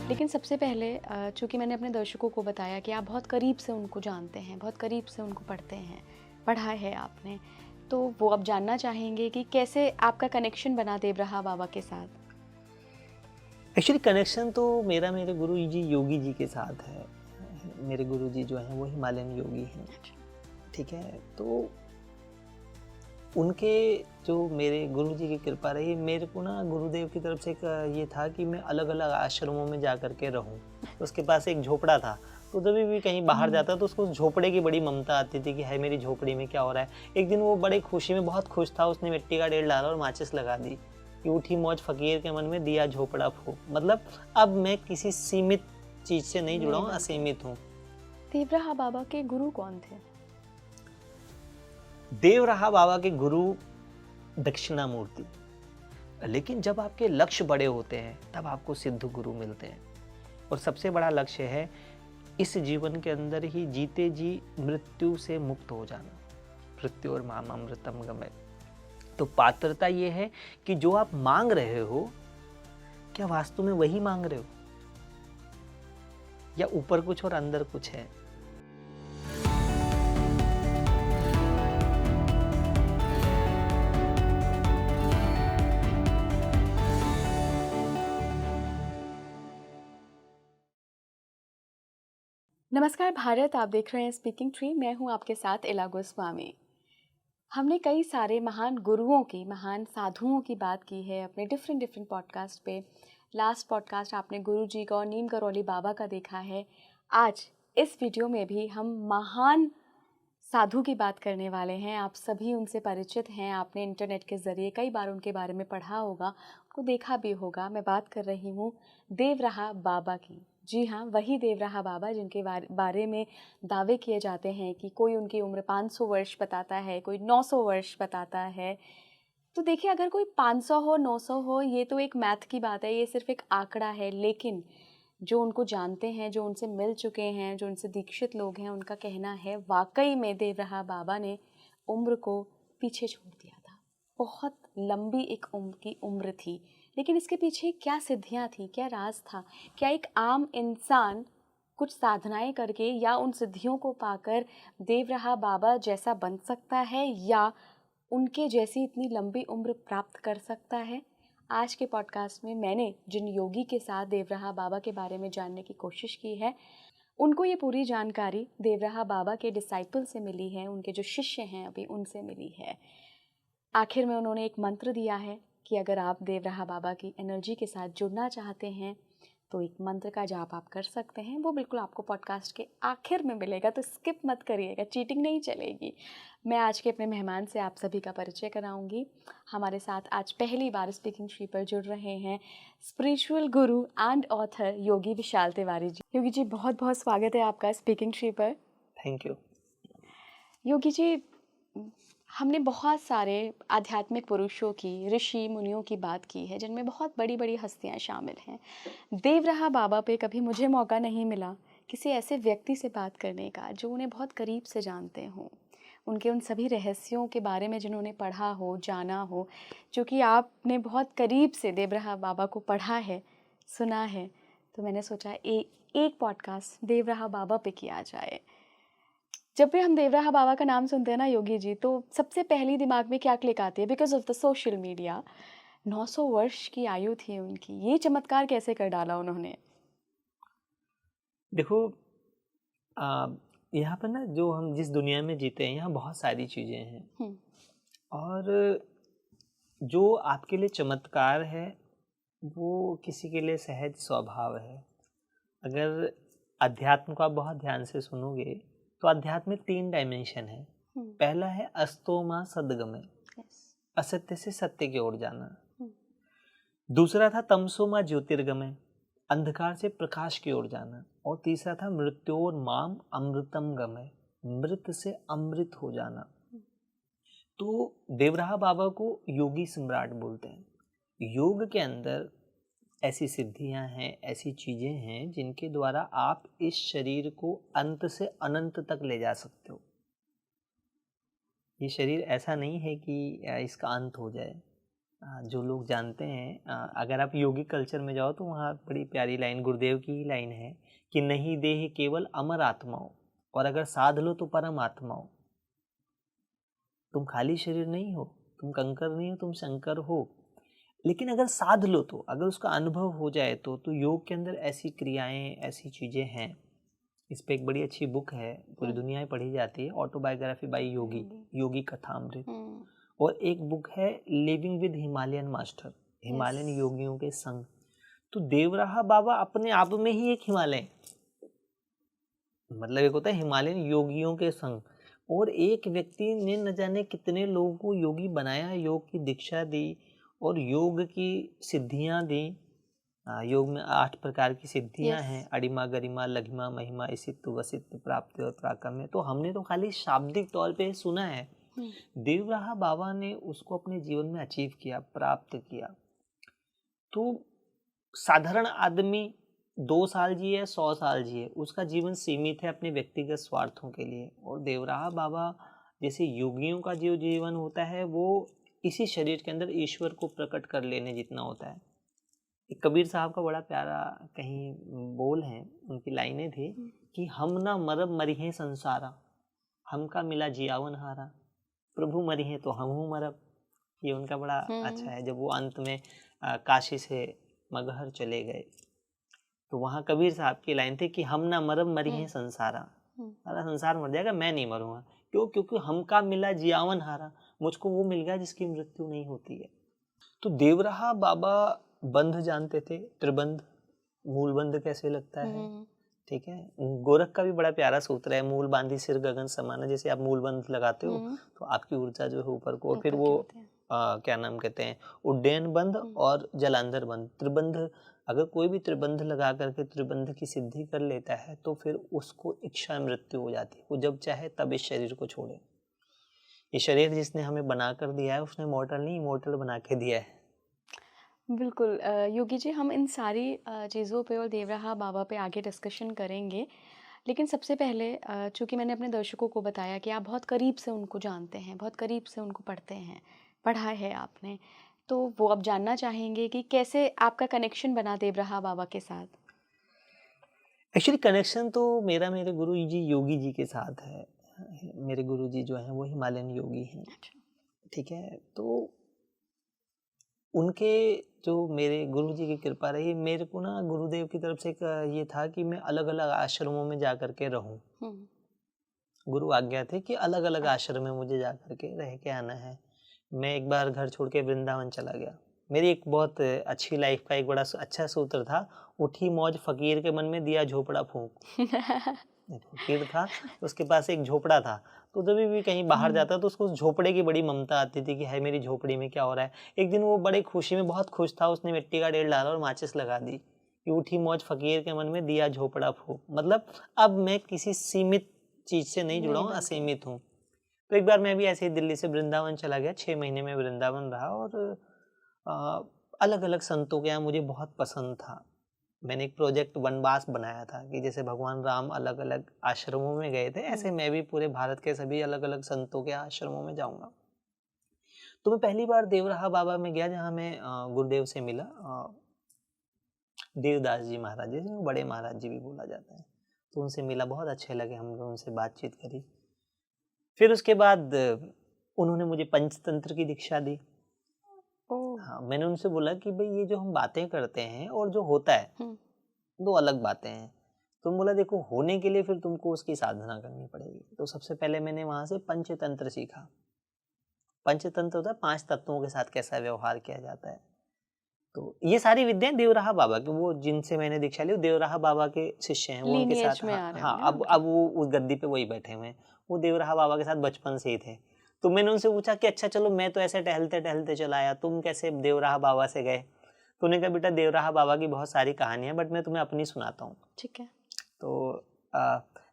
लेकिन सबसे पहले चूँकि मैंने अपने दर्शकों को बताया कि आप बहुत करीब से उनको जानते हैं, बहुत करीब से उनको पढ़ते हैं, पढ़ा है आपने, तो वो अब जानना चाहेंगे कि कैसे आपका कनेक्शन बना देवराहा बाबा के साथ? एक्चुअली कनेक्शन तो मेरा मेरे गुरु जी योगी जी के साथ है। मेरे गुरु जी जो हैं वो हिमालयन योगी हैं, अच्छा। ठीक है? तो उनके जो मेरे गुरु जी की कृपा रही, मेरे को ना गुरुदेव की तरफ से एक ये था कि मैं अलग-अलग आश्रमों में जा कर के रहूँ। उसके पास एक झोपड़ा था, तो जभी भी कहीं बाहर हुँ। जाता तो उसको उस झोपड़े की बड़ी ममता आती थी कि हाय मेरी झोपड़ी में क्या हो रहा है। एक दिन वो बड़ी खुशी में बहुत खुश था, उसने मिट्टी का ढेर डाला और माचिस लगा दी कि उठी मौज फ़कीर के मन में दिया झोपड़ा फूँक। मतलब अब मैं किसी सीमित चीज़ से नहीं जुड़ा नहीं हूँ, बन गए। असीमित हूँ। देवराहा बाबा के गुरु कौन थे? देवराहा बाबा के गुरु दक्षिणामूर्ति। लेकिन जब आपके लक्ष्य बड़े होते हैं तब आपको सिद्ध गुरु मिलते हैं। और सबसे बड़ा लक्ष्य है इस जीवन के अंदर ही जीते जी मृत्यु से मुक्त हो जाना। मृत्यु और माम अमृतम गमय। तो पात्रता ये है कि जो आप मांग रहे हो क्या वास्तव में वही मांग रहे हो या ऊपर कुछ और अंदर कुछ है। नमस्कार भारत, आप देख रहे हैं स्पीकिंग ट्री। मैं हूँ आपके साथ इला गोस्वामी। हमने कई सारे महान गुरुओं की, महान साधुओं की बात की है अपने डिफरेंट डिफरेंट पॉडकास्ट पे। लास्ट पॉडकास्ट आपने गुरु जी का और नीम करौली बाबा का देखा है। आज इस वीडियो में भी हम महान साधु की बात करने वाले हैं। आप सभी उनसे परिचित हैं, आपने इंटरनेट के ज़रिए कई बार उनके बारे में पढ़ा होगा, उनको देखा भी होगा। मैं बात कर रही हूँ देवराहा बाबा की। जी हाँ, वही देवराहा बाबा जिनके बारे में दावे किए जाते हैं कि कोई उनकी उम्र 500 वर्ष बताता है, कोई 900 वर्ष बताता है। तो देखिए, अगर कोई 500 हो, 900 हो, ये तो एक मैथ की बात है, ये सिर्फ एक आंकड़ा है। लेकिन जो उनको जानते हैं, जो उनसे मिल चुके हैं, जो उनसे दीक्षित लोग हैं, उनका कहना है वाकई में देवराहा बाबा ने उम्र को पीछे छोड़ दिया था। बहुत लंबी एक उम्र की उम्र थी, लेकिन इसके पीछे क्या सिद्धियां थी, क्या राज था? क्या एक आम इंसान कुछ साधनाएं करके या उन सिद्धियों को पाकर देवराहा बाबा जैसा बन सकता है, या उनके जैसी इतनी लंबी उम्र प्राप्त कर सकता है? आज के पॉडकास्ट में मैंने जिन योगी के साथ देवराहा बाबा के बारे में जानने की कोशिश की है, उनको ये पूरी जानकारी देवराहा बाबा के डिसाइपल से मिली है, उनके जो शिष्य हैं अभी उनसे मिली है। आखिर में उन्होंने एक मंत्र दिया है कि अगर आप देवराहा बाबा की एनर्जी के साथ जुड़ना चाहते हैं तो एक मंत्र का जाप आप कर सकते हैं। वो बिल्कुल आपको पॉडकास्ट के आखिर में मिलेगा, तो स्किप मत करिएगा, चीटिंग नहीं चलेगी। मैं आज के अपने मेहमान से आप सभी का परिचय कराऊंगी। हमारे साथ आज पहली बार स्पीकिंग ट्री पर जुड़ रहे हैं spiritual guru and author Yogi Vishal Tiwari ji. Yogi ji, बहुत बहुत स्वागत है आपका स्पीकिंग ट्री पर। Thank you. योगी जी, हमने बहुत सारे आध्यात्मिक पुरुषों की, ऋषि मुनियों की बात की है जिनमें बहुत बड़ी बड़ी हस्तियां शामिल हैं। देवराहा बाबा पे कभी मुझे मौका नहीं मिला किसी ऐसे व्यक्ति से बात करने का जो उन्हें बहुत करीब से जानते हों, उनके उन सभी रहस्यों के बारे में जिन्होंने पढ़ा हो, जाना हो। जो कि आपने बहुत करीब से देवराहा बाबा को पढ़ा है, सुना है, तो मैंने सोचा एक पॉडकास्ट देवराहा बाबा पे किया जाए। जब भी हम देवराहा बाबा का नाम सुनते हैं ना योगी जी, तो सबसे पहली दिमाग में क्या क्लिक आती है? Because of the social media, 900 वर्ष की आयु थी उनकी। ये चमत्कार कैसे कर डाला उन्होंने? देखो आ, यहाँ पर ना जो हम जिस दुनिया में जीते हैं यहाँ बहुत सारी चीज़ें हैं और जो आपके लिए चमत्कार है वो किसी के लिए सहज स्वभाव है। अगर अध्यात्म को आप बहुत ध्यान से सुनोगे तो अध्यात्म में 3 डायमेंशन है। पहला है अस्तोमा सद्गमय, असत्य से सत्य की ओर जाना। दूसरा था तमसोमा ज्योतिर्गमय, अंधकार से प्रकाश की ओर जाना। और तीसरा था मृत्योर माम अमृतम गमय, मृत से अमृत हो जाना। तो देवराहा बाबा को योगी सम्राट बोलते हैं। योग के अंदर ऐसी सिद्धियां हैं, ऐसी चीजें हैं जिनके द्वारा आप इस शरीर को अंत से अनंत तक ले जा सकते हो। ये शरीर ऐसा नहीं है कि इसका अंत हो जाए। जो लोग जानते हैं, अगर आप योगिक कल्चर में जाओ तो वहाँ बड़ी प्यारी लाइन, गुरुदेव की ही लाइन है कि नहीं देह केवल अमर आत्माओं, और अगर साध लो तो परम आत्माओं। तुम खाली शरीर नहीं हो, तुम कंकर नहीं हो, तुम शंकर हो। लेकिन अगर साध लो तो, अगर उसका अनुभव हो जाए तो योग के अंदर ऐसी क्रियाएं, ऐसी चीज़ें हैं। इस पे एक बड़ी अच्छी बुक है, पूरी दुनिया में पढ़ी जाती है, ऑटोबायोग्राफी बाय योगी, योगी कथामृत। और एक बुक है living with Himalayan master, Himalayan योगियों के संग। तो देवराहा बाबा अपने आप में ही एक हिमालय, मतलब एक होता है हिमालयन योगियों के संग, और एक व्यक्ति ने न जाने कितने लोगों को योगी बनाया, योग की दीक्षा दी और योग की सिद्धियां दी। योग में 8 प्रकार की सिद्धियां हैं, अड़िमा, गरिमा, लघिमा, महिमा, इसित, वसित, प्राप्ति और प्राकम्य। तो हमने तो खाली शाब्दिक तौर पे सुना है, देवराहा बाबा ने उसको अपने जीवन में अचीव किया, प्राप्त किया। तो साधारण आदमी 2 साल जिए, 100 साल जिए, उसका जीवन सीमित है अपने व्यक्तिगत स्वार्थों के लिए। और देवराहा बाबा जैसे योगियों का जो जीवन होता है वो इसी शरीर के अंदर ईश्वर को प्रकट कर लेने जितना होता है। एक कबीर साहब का बड़ा प्यारा कहीं बोल है, उनकी लाइनें थी कि हम ना मरब मरिहे संसारा, हमका मिला जियावन हारा, प्रभु मरिहे तो हम हूँ मरब। ये उनका बड़ा अच्छा है। जब वो अंत में काशी से मगहर चले गए तो वहाँ कबीर साहब की लाइन थी कि हम ना मरब मरिहे संसारा, सारा संसार मर जाएगा, मैं नहीं मरूंगा। क्यों? क्योंकि हमका मिला जियावन हारा, मुझको वो मिल गया जिसकी मृत्यु नहीं होती है। तो देवराहा बाबा बंध जानते थे, त्रिबंध, मूल बंध कैसे लगता है, ठीक है। गोरख का भी बड़ा प्यारा सूत्र है, मूल बांधी सिर गगन समाना। जैसे आप मूल बंध लगाते हो तो आपकी ऊर्जा जो है ऊपर को, और फिर वो क्या नाम कहते हैं, उड्डयन बंध और जलांधर बंध, त्रिबंध। अगर कोई भी त्रिबंध लगा करके त्रिबंध की सिद्धि कर लेता है तो फिर उसको इच्छा मृत्यु हो जाती है, वो जब चाहे तब इस शरीर को छोड़े। ये शरीर जिसने हमें बना कर दिया है उसने मॉर्टल नहीं, इमॉर्टल बना के दिया है। बिल्कुल योगी जी, हम इन सारी चीज़ों पे और देवराहा बाबा पे आगे डिस्कशन करेंगे, लेकिन सबसे पहले चूँकि मैंने अपने दर्शकों को बताया कि आप बहुत करीब से उनको जानते हैं, बहुत करीब से उनको पढ़ते हैं, पढ़ा है आपने, तो वो अब जानना चाहेंगे कि कैसे आपका कनेक्शन बना देवराहा बाबा के साथ। एक्चुअली कनेक्शन तो मेरा मेरे गुरु जी योगी जी के साथ है। मेरे गुरु जी जो हैं वो हिमालयन योगी हैं, ठीक है। तो उनके जो मेरे गुरु जी की कृपा रही, मेरे को ना गुरुदेव की तरफ से एक ये था कि मैं अलग अलग आश्रमों में जा कर के रहूं। गुरु आज्ञा थी कि अलग अलग आश्रम में मुझे जा कर के रह के आना है। मैं एक बार घर छोड़ के वृंदावन चला गया। मेरी एक बहुत अच्छी लाइफ का एक बड़ा अच्छा सूत्र था, उठी मौज फकीर के मन में, दिया झोपड़ा फूंक। फकीर था तो उसके पास एक झोपड़ा था, तो जब भी कहीं बाहर जाता तो उसको उस झोपड़े की बड़ी ममता आती थी कि है मेरी झोपड़ी में क्या हो रहा है। एक दिन वो बड़े खुशी में, बहुत खुश था, उसने मिट्टी का ढेर डाला और माचिस लगा दी कि उठी मौज फकीर के मन में, दिया झोपड़ा फूंक। मतलब अब मैं किसी सीमित चीज से नहीं जुड़ा हूँ, असीमित हूँ। तो एक बार मैं भी ऐसे ही दिल्ली से वृंदावन चला गया, 6 महीने में वृंदावन रहा, और अलग अलग संतों के यहाँ मुझे बहुत पसंद था। मैंने एक प्रोजेक्ट वनवास बनाया था कि जैसे भगवान राम अलग अलग आश्रमों में गए थे, ऐसे मैं भी पूरे भारत के सभी अलग अलग संतों के आश्रमों में जाऊंगा। तो मैं पहली बार देवराहा बाबा में गया, जहाँ मैं गुरुदेव से मिला, देवदास जी महाराज, जिन्हें बड़े महाराज जी भी बोला जाता है। तो उनसे मिला, बहुत अच्छे लगे, हम लोग उनसे बातचीत करी। फिर उसके बाद उन्होंने मुझे पंचतंत्र की दीक्षा दी। हाँ, मैंने उनसे बोला कि भाई ये जो हम बातें करते हैं और जो होता है दो अलग बातें हैं। तो बोला देखो, होने के लिए फिर तुमको उसकी साधना करनी पड़ेगी। तो सबसे पहले मैंने वहाँ से पंचतंत्र सीखा। पंचतंत्र होता है 5 तत्वों के साथ कैसा व्यवहार किया जाता है। तो ये सारी विद्याएं देवराहा बाबा के, वो जिनसे मैंने दीक्षा ली वो देवराहा बाबा के शिष्य हैं, वो उनके साथ। हाँ, अब वो उस गद्दी पे वही बैठे हुए हैं। वो देवराहा बाबा के साथ बचपन से ही थे। तो मैंने उनसे पूछा कि अच्छा चलो, मैं तो ऐसे टहलते टहलते चला आया, तुम कैसे देवराहा बाबा से गए? तो उन्होंने कहा बेटा, देवराहा बाबा की बहुत सारी कहानियां, बट मैं तुम्हें अपनी सुनाता हूँ। ठीक है। तो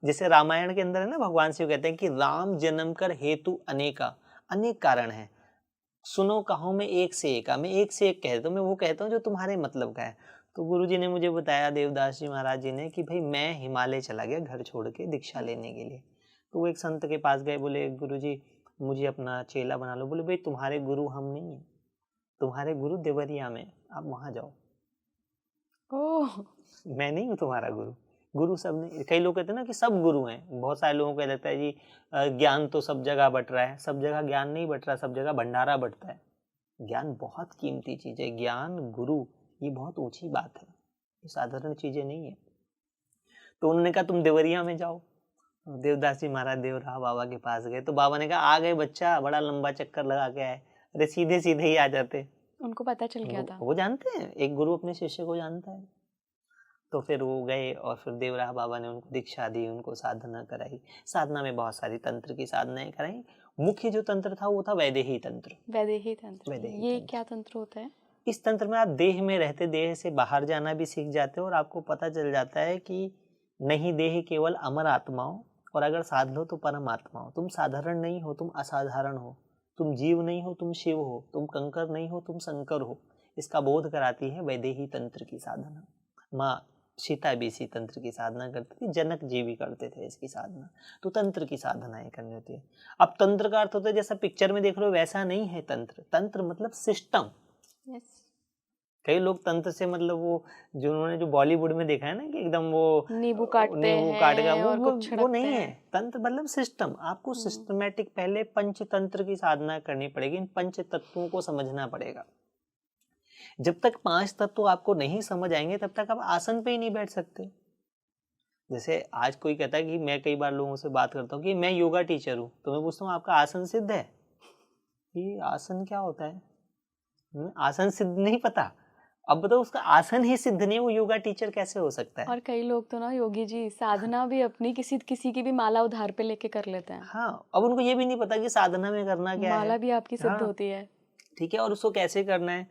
जैसे रामायण के अंदर है ना, भगवान शिव कहते हैं कि राम जन्म कर हेतु अनेका, अनेक कारण है, सुनो कहो मैं एक से एक, मैं एक से एक कहता हूँ, मैं वो कहता हूँ जो तुम्हारे मतलब का है। तो गुरुजी ने मुझे बताया, देवदास जी महाराज जी ने, कि भाई मैं हिमालय चला गया घर छोड़ के दीक्षा लेने के लिए। तो वो एक संत के पास गए, बोले गुरुजी मुझे अपना चेला बना लो। बोले भाई तुम्हारे गुरु हम नहीं हैं, तुम्हारे गुरु देवरिया में, आप वहाँ जाओ। ओह, मैं नहीं हूँ तुम्हारा गुरु। गुरु सब नहीं, कई लोग कहते हैं ना कि सब गुरु हैं। बहुत सारे लोगों को लगता है जी ज्ञान तो सब जगह बट रहा है। सब जगह ज्ञान नहीं बट रहा, सब जगह भंडारा बटता है। ज्ञान बहुत कीमती चीज़ है। ज्ञान, गुरु, ये बहुत ऊंची बात है, ये साधारण चीज़ें नहीं है। तो उन्होंने कहा तुम देवरिया में जाओ। देवदास जी महाराज देवराहा बाबा के पास गए तो बाबा ने कहा आ गए बच्चा, बड़ा लंबा चक्कर लगा के आए। अरे सीधे सीधे ही आ जाते। उनको पता चल गया था। वो जानते हैं, एक गुरु अपने शिष्य को जानता है। तो फिर वो गए और फिर देवराहा बाबा ने उनको दीक्षा दी, उनको साधना कराई। साधना में बहुत सारी तंत्र की साधनाएं कराई। मुख्य जो तंत्र था वो था वैदेही तंत्र। वैदेही तंत्र, वैदेही ये तंत्र। क्या तंत्र होता है? इस तंत्र में आप देह में रहते देह से बाहर जाना भी सीख जाते हो और आपको पता चल जाता है कि नहीं देह केवल अमर आत्माओं, और अगर साध लो तो परम आत्माओं। तुम साधारण नहीं हो, तुम असाधारण हो। तुम जीव नहीं हो, तुम शिव हो। तुम कंकर नहीं हो, तुम शंकर हो। इसका बोध कराती है वैदेही तंत्र की साधना। माँ सीता भी इसी तंत्र की साधना करती थी, जनक जी भी करते थे इसकी साधना। तो तंत्र की साधनाएं करनी होती है। अब तंत्र का अर्थ होता है जैसा पिक्चर में देख रहे हो वैसा नहीं है तंत्र। तंत्र मतलब सिस्टम। यस। कई लोग तंत्र से मतलब वो जो उन्होंने जो बॉलीवुड में देखा है ना कि एकदम वो नींबू काटते नींबू काटेगा, हैं और कुछ वो छिड़कते नहीं है। हैं। तंत्र मतलब सिस्टम। आपको सिस्टमेटिक पहले पंचतंत्र की साधना करनी पड़ेगी। इन पंच तत्वों को समझना पड़ेगा। जब तक 5 तत्व आपको नहीं समझ आएंगे तब तक आप आसन पे ही नहीं बैठ सकते। जैसे आज कोई कहता है कि मैं कई बार लोगों से बात करता हूँ कि मैं योगा टीचर हूँ, तो मैं पूछता हूँ आपका आसन सिद्ध है? ये आसन क्या होता है? आसन सिद्ध नहीं पता। अब बताओ, उसका आसन ही सिद्ध नहीं है, वो योगा टीचर कैसे हो सकता है? और कई लोग तो ना योगी जी साधना भी अपनी किसी की भी माला उधार पे लेके कर लेते हैं। हाँ, अब उनको ये भी नहीं पता कि साधना में करना क्या है। माला भी आपकी सिद्ध हाँ, होती है। ठीक है, और उसको कैसे करना है।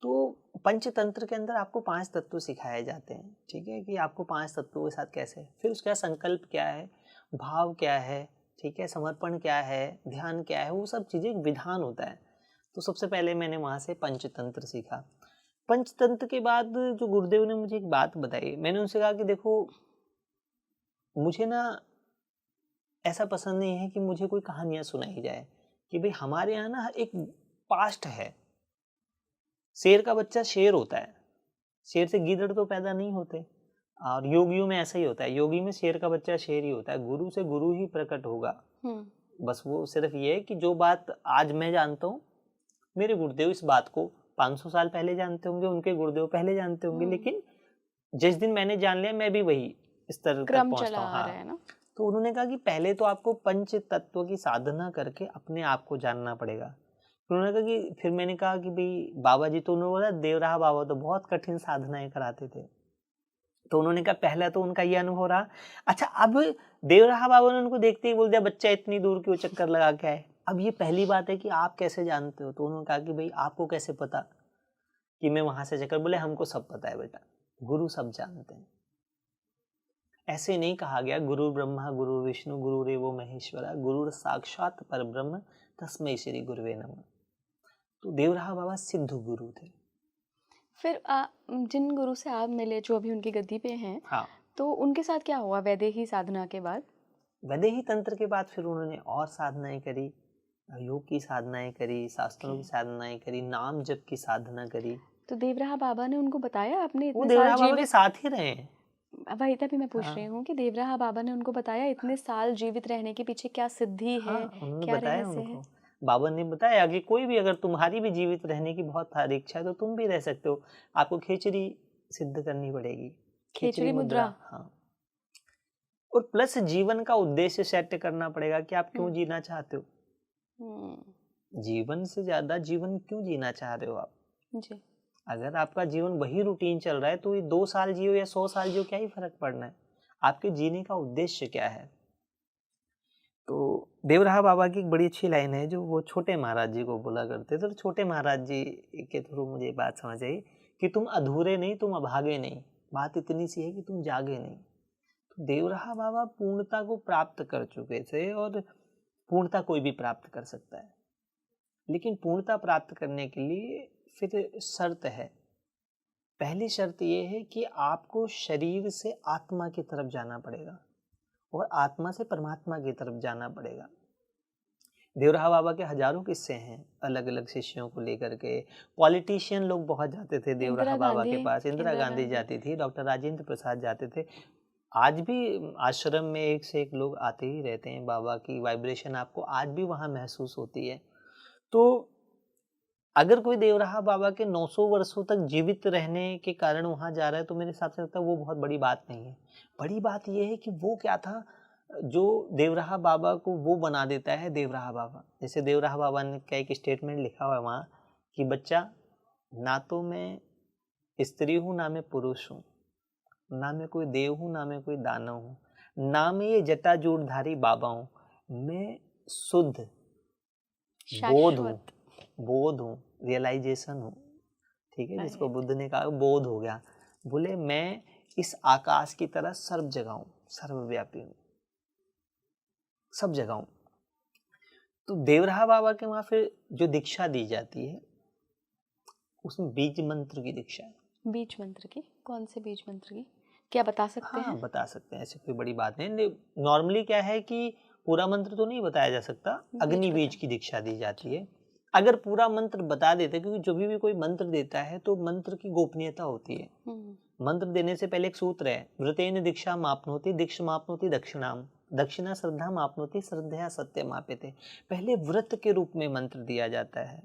तो पंचतंत्र के अंदर आपको 5 तत्व सिखाए जाते हैं। ठीक है, कि आपको 5 तत्वों के साथ कैसे, फिर उसका संकल्प क्या है, भाव क्या है, ठीक है, समर्पण क्या है, ध्यान क्या है, वो सब चीज़ें एक विधान होता है। तो सबसे पहले मैंने वहाँ से पंचतंत्र सीखा। पंचतंत्र के बाद जो गुरुदेव ने मुझे एक बात बताई, मैंने उनसे कहा कि देखो मुझे ना ऐसा पसंद नहीं है कि मुझे कोई कहानियाँ सुनाई जाए कि भाई हमारे यहाँ ना एक पास्ट है। शेर का बच्चा शेर होता है, शेर से गीदड़ तो पैदा नहीं होते। और योगियों में ऐसा ही होता है, योगी में शेर का बच्चा शेर ही होता है। गुरु से गुरु ही प्रकट होगा। बस वो सिर्फ ये है कि जो बात आज मैं जानता हूँ, मेरे गुरुदेव इस बात को 500 साल पहले जानते होंगे, उनके गुरुदेव पहले जानते होंगे, लेकिन जिस दिन मैंने जान लिया मैं भी वही स्तर तक पहुंचता हूँ। हाँ, तो उन्होंने कहा कि पहले तो आपको पंच तत्व की साधना करके अपने आप को जानना पड़ेगा। उन्होंने कहा कि फिर मैंने कहा कि भाई बाबा जी, तो उन्होंने बोला देवराहा बाबा तो बहुत कठिन साधनाएं कराते थे। तो उन्होंने कहा पहला तो उनका ये अनुभव रहा। अच्छा, अब देवराहा बाबा ने उनको देखते ही बोल दिया बच्चा इतनी दूर क्यों चक्कर लगा के आए। अब ये पहली बात है कि आप कैसे जानते हो। तो उन्होंने कहा कि भाई आपको कैसे पता कि मैं वहां से चक्कर, बोले हमको सब पता है बेटा, गुरु सब जानते हैं। ऐसे नहीं कहा गया गुरु ब्रह्मा गुरु विष्णु गुरु रेवो महेश्वरा गुरु साक्षात परब्रह्म तस्मै श्री गुरुवे नमः। तो देवराहा बाबा सिद्ध गुरु थे। फिर जिन गुरु से आप मिले, जो अभी उनकी गद्दी पे हैं, हाँ, तो उनके साथ क्या हुआ वैदेही साधना के बाद? वैदेही तंत्र के बाद फिर उन्होंने और साधनाएं करी, योग की साधनाएं करी, शास्त्रों की साधनाएं करी, नाम जप की साधना करी। तो देवराहा बाबा ने उनको बताया आपने वो इतने साल देवराहा बाबा के साथ ही रहे। वही तभी मैं पूछ रही हूँ कि देवराहा बाबा ने उनको बताया इतने साल जीवित रहने के पीछे क्या सिद्धि है, उन्होंने क्या बताया रहस्य है? उनको। बाबा ने बताया कि कोई भी, अगर तुम्हारी भी जीवित रहने की बहुत सारी इच्छा है तो तुम भी रह सकते हो। आपको खेचरी सिद्ध करनी पड़ेगी, खेचरी मुद्रा। हाँ, और प्लस जीवन का उद्देश्य सेट करना पड़ेगा कि आप क्यों जीना चाहते हो। जीवन से ज्यादा जीवन क्यों जीना चाह रहे हो आप जी। अगर आपका जीवन वही रूटीन चल रहा है तो ये 2 साल जियो या 100 साल जियो, क्या ही फर्क पड़ना है। आपके जीने का उद्देश्य क्या है। तो देवराहा बाबा की एक बड़ी अच्छी लाइन है जो वो छोटे महाराज जी को बोला करते थे। तो छोटे महाराज जी के थ्रू मुझे बात समझ आई कि तुम अधूरे नहीं, तुम अभागे नहीं, बात इतनी सी है कि तुम जागे नहीं। तो देवराहा बाबा पूर्णता को प्राप्त कर चुके थे, और पूर्णता कोई भी प्राप्त कर सकता है, लेकिन पूर्णता प्राप्त करने के लिए फिर शर्त है। पहली शर्त ये है कि आपको शरीर से आत्मा की तरफ जाना पड़ेगा और आत्मा से परमात्मा की तरफ जाना पड़ेगा। देवराहा बाबा के हजारों किस्से हैं अलग अलग शिष्यों को लेकर के। पॉलिटिशियन लोग बहुत जाते थे देवराहा बाबा के पास, इंदिरा गांधी जाती थी, डॉक्टर राजेंद्र प्रसाद जाते थे। आज भी आश्रम में एक से एक लोग आते ही रहते हैं, बाबा की वाइब्रेशन आपको आज भी वहाँ महसूस होती है। तो अगर कोई देवराहा बाबा के 900 वर्षों तक जीवित रहने के कारण वहाँ जा रहा है तो मेरे हिसाब से लगता है वो बहुत बड़ी बात नहीं है। बड़ी बात ये है कि वो क्या था जो देवराहा बाबा को वो बना देता है देवराहा बाबा। जैसे देवराहा बाबा ने का एक स्टेटमेंट लिखा हुआ है वहाँ कि बच्चा, ना तो मैं स्त्री हूँ ना मैं पुरुष हूँ, ना मैं कोई देव हूँ ना मैं कोई दानव हूँ, ना मैं ये जटाजूटधारी बाबा हूँ, मैं शुद्ध बोध हूँ, रियलाइजेशन हूँ। ठीक है, जिसको बुद्ध ने कहा बोध हो गया। बोले मैं इस आकाश की तरह सर्व जगह हूँ, सर्वव्यापी हूँ, सब जगह हूँ। तो देवराहा बाबा के वहाँ फिर जो दीक्षा दी जाती है उसमें बीज मंत्र की दीक्षा है। बीज मंत्र की? कौन से बीज मंत्र की, क्या बता सकते हैं? हाँ, बता सकते हैं, ऐसी कोई बड़ी बात नहीं। नॉर्मली क्या है कि पूरा मंत्र तो नहीं बताया जा सकता, अग्नि बीज की दीक्षा दी जाती है। अगर पूरा मंत्र बता देते, क्योंकि जो भी कोई मंत्र देता है तो मंत्र की गोपनीयता होती है। मंत्र देने से पहले एक सूत्र है, व्रतेन दीक्षा मापनोति दीक्षा मापनोति दक्षिणाम, दक्षिणा श्रद्धा मापनोति श्रद्धया सत्यम आपेते। पहले व्रत के रूप में मंत्र दिया जाता है।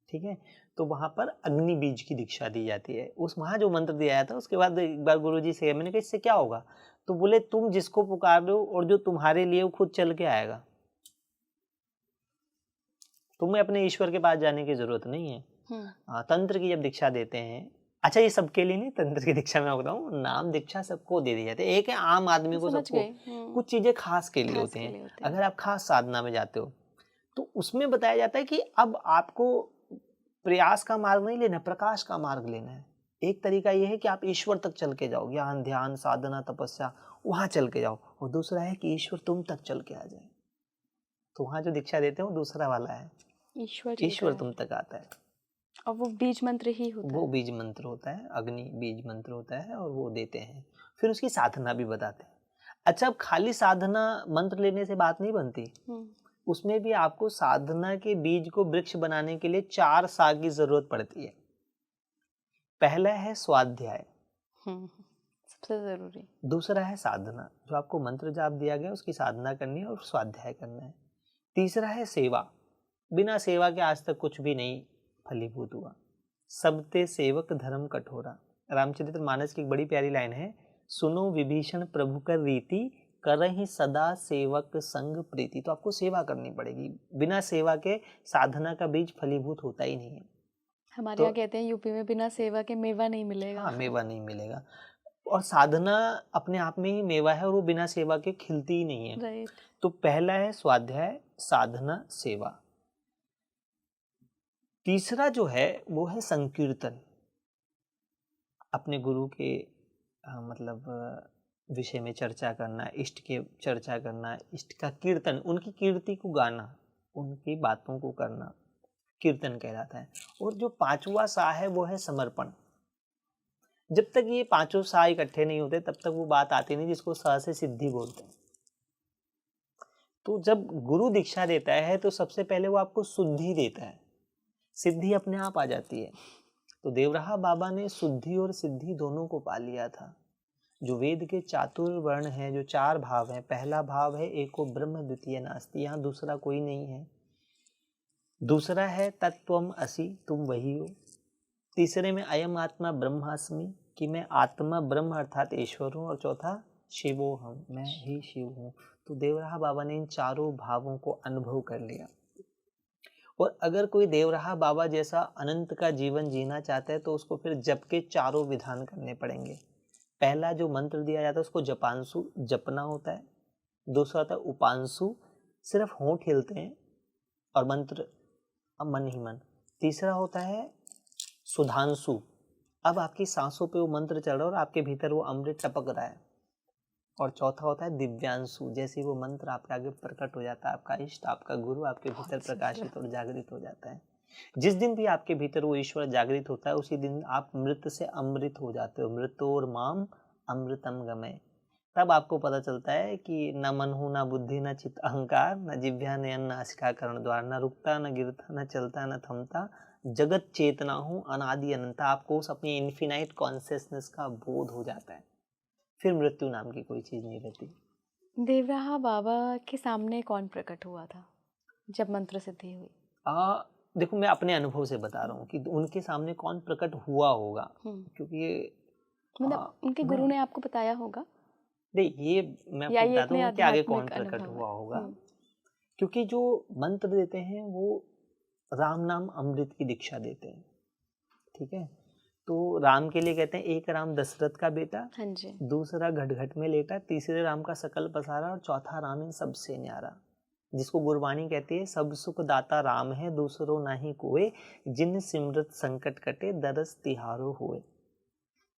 ठीक है, तो वहां पर अग्नि बीज की दीक्षा दी जाती है। उस वहां जो मंत्र दिया जाता है उसके बाद एक बार गुरुजी से मैंने कहा इससे क्या होगा, तो बोले तुम जिसको पुकार रहे हो और जो तुम्हारे लिए वो खुद चल के आएगा, तुम्हें अपने ईश्वर के पास जाने की जरूरत नहीं है। तंत्र की जब दीक्षा देते हैं, अच्छा ये सबके लिए नहीं, तंत्र की दीक्षा मैं बताऊं, नाम दीक्षा सबको दे दी जाती है। एक है आम आदमी को, सबको कुछ चीजें खास के लिए होती हैं। अगर आप खास साधना में जाते हो तो उसमें बताया जाता है कि अब आपको प्रयास का मार्ग नहीं लेना, प्रकाश का मार्ग लेना है। एक तरीका यह है कि आप ईश्वर तक चल के जाओ, ज्ञान ध्यान साधना तपस्या वहां चल के जाओ, और दूसरा है कि ईश्वर तुम तक चल के आ जाए। तो वहां जो दीक्षा देते हैं वो दूसरा वाला है, ईश्वर तुम तक आता है, और वो बीज मंत्र ही होता है। वो बीज मंत्र होता है, अग्नि बीज मंत्र होता है, और वो देते हैं। फिर उसकी साधना भी बताते हैं। अच्छा, अब खाली साधना मंत्र लेने से बात नहीं बनती, उसमें भी आपको साधना के बीज को वृक्ष बनाने के लिए 4 सा की जरूरत पड़ती है। पहला है स्वाध्याय, सबसे जरूरी। दूसरा है साधना, जो आपको मंत्र जाप दिया गया उसकी साधना करनी है और स्वाध्याय करना है। तीसरा है सेवा, बिना सेवा के आज तक कुछ भी नहीं फलीभूत हुआ। सबते सेवक धर्म कठोरा, रामचरितमानस की एक बड़ी प्यारी लाइन है, सुनो विभीषण प्रभु कर रीति, करहि सदा सेवक संग प्रीति। तो आपको सेवा करनी पड़ेगी, बिना सेवा के साधना का बीज फलीभूत होता ही नहीं है। हमारे यहाँ कहते हैं यूपी में बिना सेवा के मेवा नहीं मिलेगा। हाँ, मेवा नहीं मिलेगा। और साधना अपने आप में ही मेवा है और वो बिना सेवा के खिलती ही नहीं है। राइट। तो पहला है स्वाध्याय, साधना, सेवा। तीसरा जो है वो है संकीर्तन, अपने गुरु के मतलब विषय में चर्चा करना, इष्ट के चर्चा करना, इष्ट का कीर्तन, उनकी कीर्ति को गाना, उनकी बातों को करना, कीर्तन कहलाता है। और जो 5वां सा है वो है समर्पण। जब तक ये 5 सा इकट्ठे नहीं होते तब तक वो बात आती नहीं, जिसको सा से सिद्धि बोलते हैं। तो जब गुरु दीक्षा देता है तो सबसे पहले वो आपको शुद्धि देता है, सिद्धि अपने आप आ जाती है। तो देवराहा बाबा ने शुद्धि और सिद्धि दोनों को पा लिया था। जो वेद के चातुर्वर्ण हैं, जो 4 भाव हैं, पहला भाव है एको ब्रह्म द्वितीय नास्ति, यहाँ दूसरा कोई नहीं है। दूसरा है तत्त्वम असि, तुम वही हो। तीसरे में अयम आत्मा ब्रह्मास्मि, कि मैं आत्मा ब्रह्म अर्थात ईश्वर हूँ। और चौथा शिवो हम, मैं ही शिव हूँ। तो देवराहा बाबा ने इन 4 भावों को अनुभव कर लिया। और अगर कोई देवराहा बाबा जैसा अनंत का जीवन जीना चाहता है तो उसको फिर जप के 4 विधान करने पड़ेंगे। पहला जो मंत्र दिया जाता है उसको जपांशु, जपना होता है। दूसरा होता है उपांशु, सिर्फ होंठ हिलते हैं और मंत्र मन ही मन। तीसरा होता है सुधांशु, अब आपकी सांसों पे वो मंत्र चल रहा है और आपके भीतर वो अमृत टपक रहा है। और चौथा होता है दिव्यांशु, जैसे वो मंत्र आपके आगे प्रकट हो जाता है, आपका इष्ट, आपका गुरु आपके भीतर प्रकाशित और जागृत हो जाता है। जिस दिन भी आपके भीतर वो ईश्वर जागृत होता है उसी दिन आप मृत से अमृत हो जाते हो। मृतोर माम अमृतम गमय, तब आपको पता चलता है कि न मन हूँ, न बुद्धि, न चित्त अहंकार, न जिह्वा नयन नासिका कर्ण द्वार, न रुकता न गिरता न चलता न थमता, जगत चेतना हूँ अनादि अनंता। आपको उस अपनी इन्फिनाइट कॉन्शियसनेस का बोध हो जाता है, फिर मृत्यु नाम की कोई चीज़ नहीं रहती। देवराहा बाबा के सामने कौन प्रकट हुआ था जब मंत्र सिद्धि हुई? देखो, मैं अपने अनुभव से बता रहा हूँ कि उनके सामने कौन प्रकट हुआ होगा, क्योंकि मतलब उनके गुरु ने आपको बताया होगा नहीं, ये मैं या आपको ये बताता इतने हूँ कि आगे कौन आध्यात्मिक प्रकट अनुभव हुआ है? होगा। क्योंकि जो मंत्र देते हैं वो राम नाम अमृत की दीक्षा देते हैं, ठीक है। तो राम के लिए कहते हैं, एक राम दशरथ का बेटा, हाँ जी। दूसरा घट घट में लेटा, तीसरे राम का सकल पसारा, और चौथा राम इन सबसे न्यारा, जिसको गुरबाणी कहती है, सब सुख दाता राम है, दूसरो नाही कोय, जिन सिमरत संकट कटे, दरस तिहारो होए।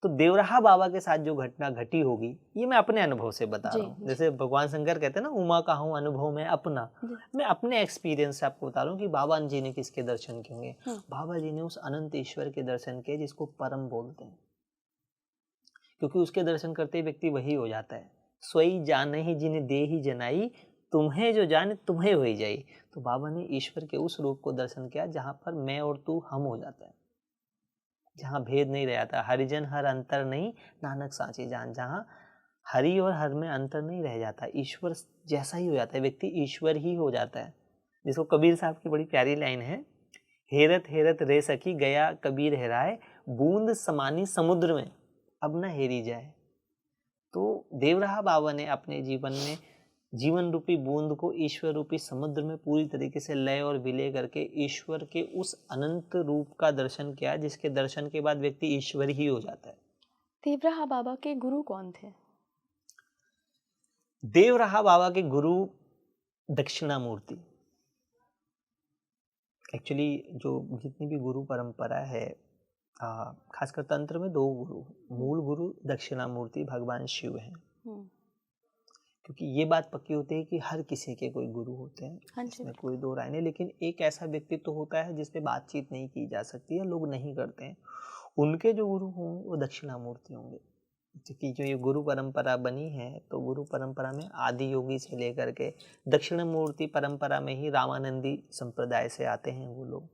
तो देवराहा बाबा के साथ जो घटना घटी होगी, ये मैं अपने अनुभव से बता रहा हूँ। जैसे भगवान शंकर कहते हैं ना, उमा का हूँ अनुभव में अपना, मैं अपने एक्सपीरियंस से आपको बता रहा हूँ कि बाबा जी ने किसके दर्शन किए होंगे। बाबा जी ने उस अनंत ईश्वर के दर्शन किए जिसको परम बोलते हैं, क्योंकि उसके दर्शन करते व्यक्ति वही हो जाता है। सोई जान ही जिन्हें दे ही जनाई, तुम्हें जो जाने तुम्हें हो ही जाई। तो बाबा ने ईश्वर के उस रूप को दर्शन किया जहाँ पर मैं और तू हम हो जाता है, जहाँ भेद नहीं रहता, हरिजन हर अंतर नहीं, नानक साची जान। जहाँ हरि और हर में अंतर नहीं रह जाता, ईश्वर जैसा ही हो जाता है, व्यक्ति ईश्वर ही हो जाता है। जिसको कबीर साहब की बड़ी प्यारी लाइन है, हेरत हेरत रे सखी गया कबीर हेराए, बूंद समानी समुद्र में अब न हेरी जाए। तो देवराहा बाबा ने अपने जीवन में जीवन रूपी बूंद को ईश्वर रूपी समुद्र में पूरी तरीके से लय और विलय करके ईश्वर के उस अनंत रूप का दर्शन किया, जिसके दर्शन के बाद व्यक्ति ईश्वर ही हो जाता है। देवराहा बाबा के गुरु कौन थे? देवराहा बाबा के गुरु दक्षिणामूर्ति। एक्चुअली जो जितनी भी गुरु परंपरा है, खासकर तंत्र में दो गुरु, मूल गुरु दक्षिणामूर्ति भगवान शिव हैं। क्योंकि ये बात पक्की होती है कि हर किसी के कोई गुरु होते हैं, इसमें कोई दो राय नहीं। लेकिन एक ऐसा व्यक्तित्व होता है जिस पे बातचीत नहीं की जा सकती है, लोग नहीं करते हैं। उनके जो गुरु होंगे वो दक्षिणामूर्ति होंगे, क्योंकि जो ये गुरु परंपरा बनी है, तो गुरु परंपरा में आदि योगी से लेकर के दक्षिणामूर्ति परंपरा में ही रामानंदी संप्रदाय से आते हैं वो लोग,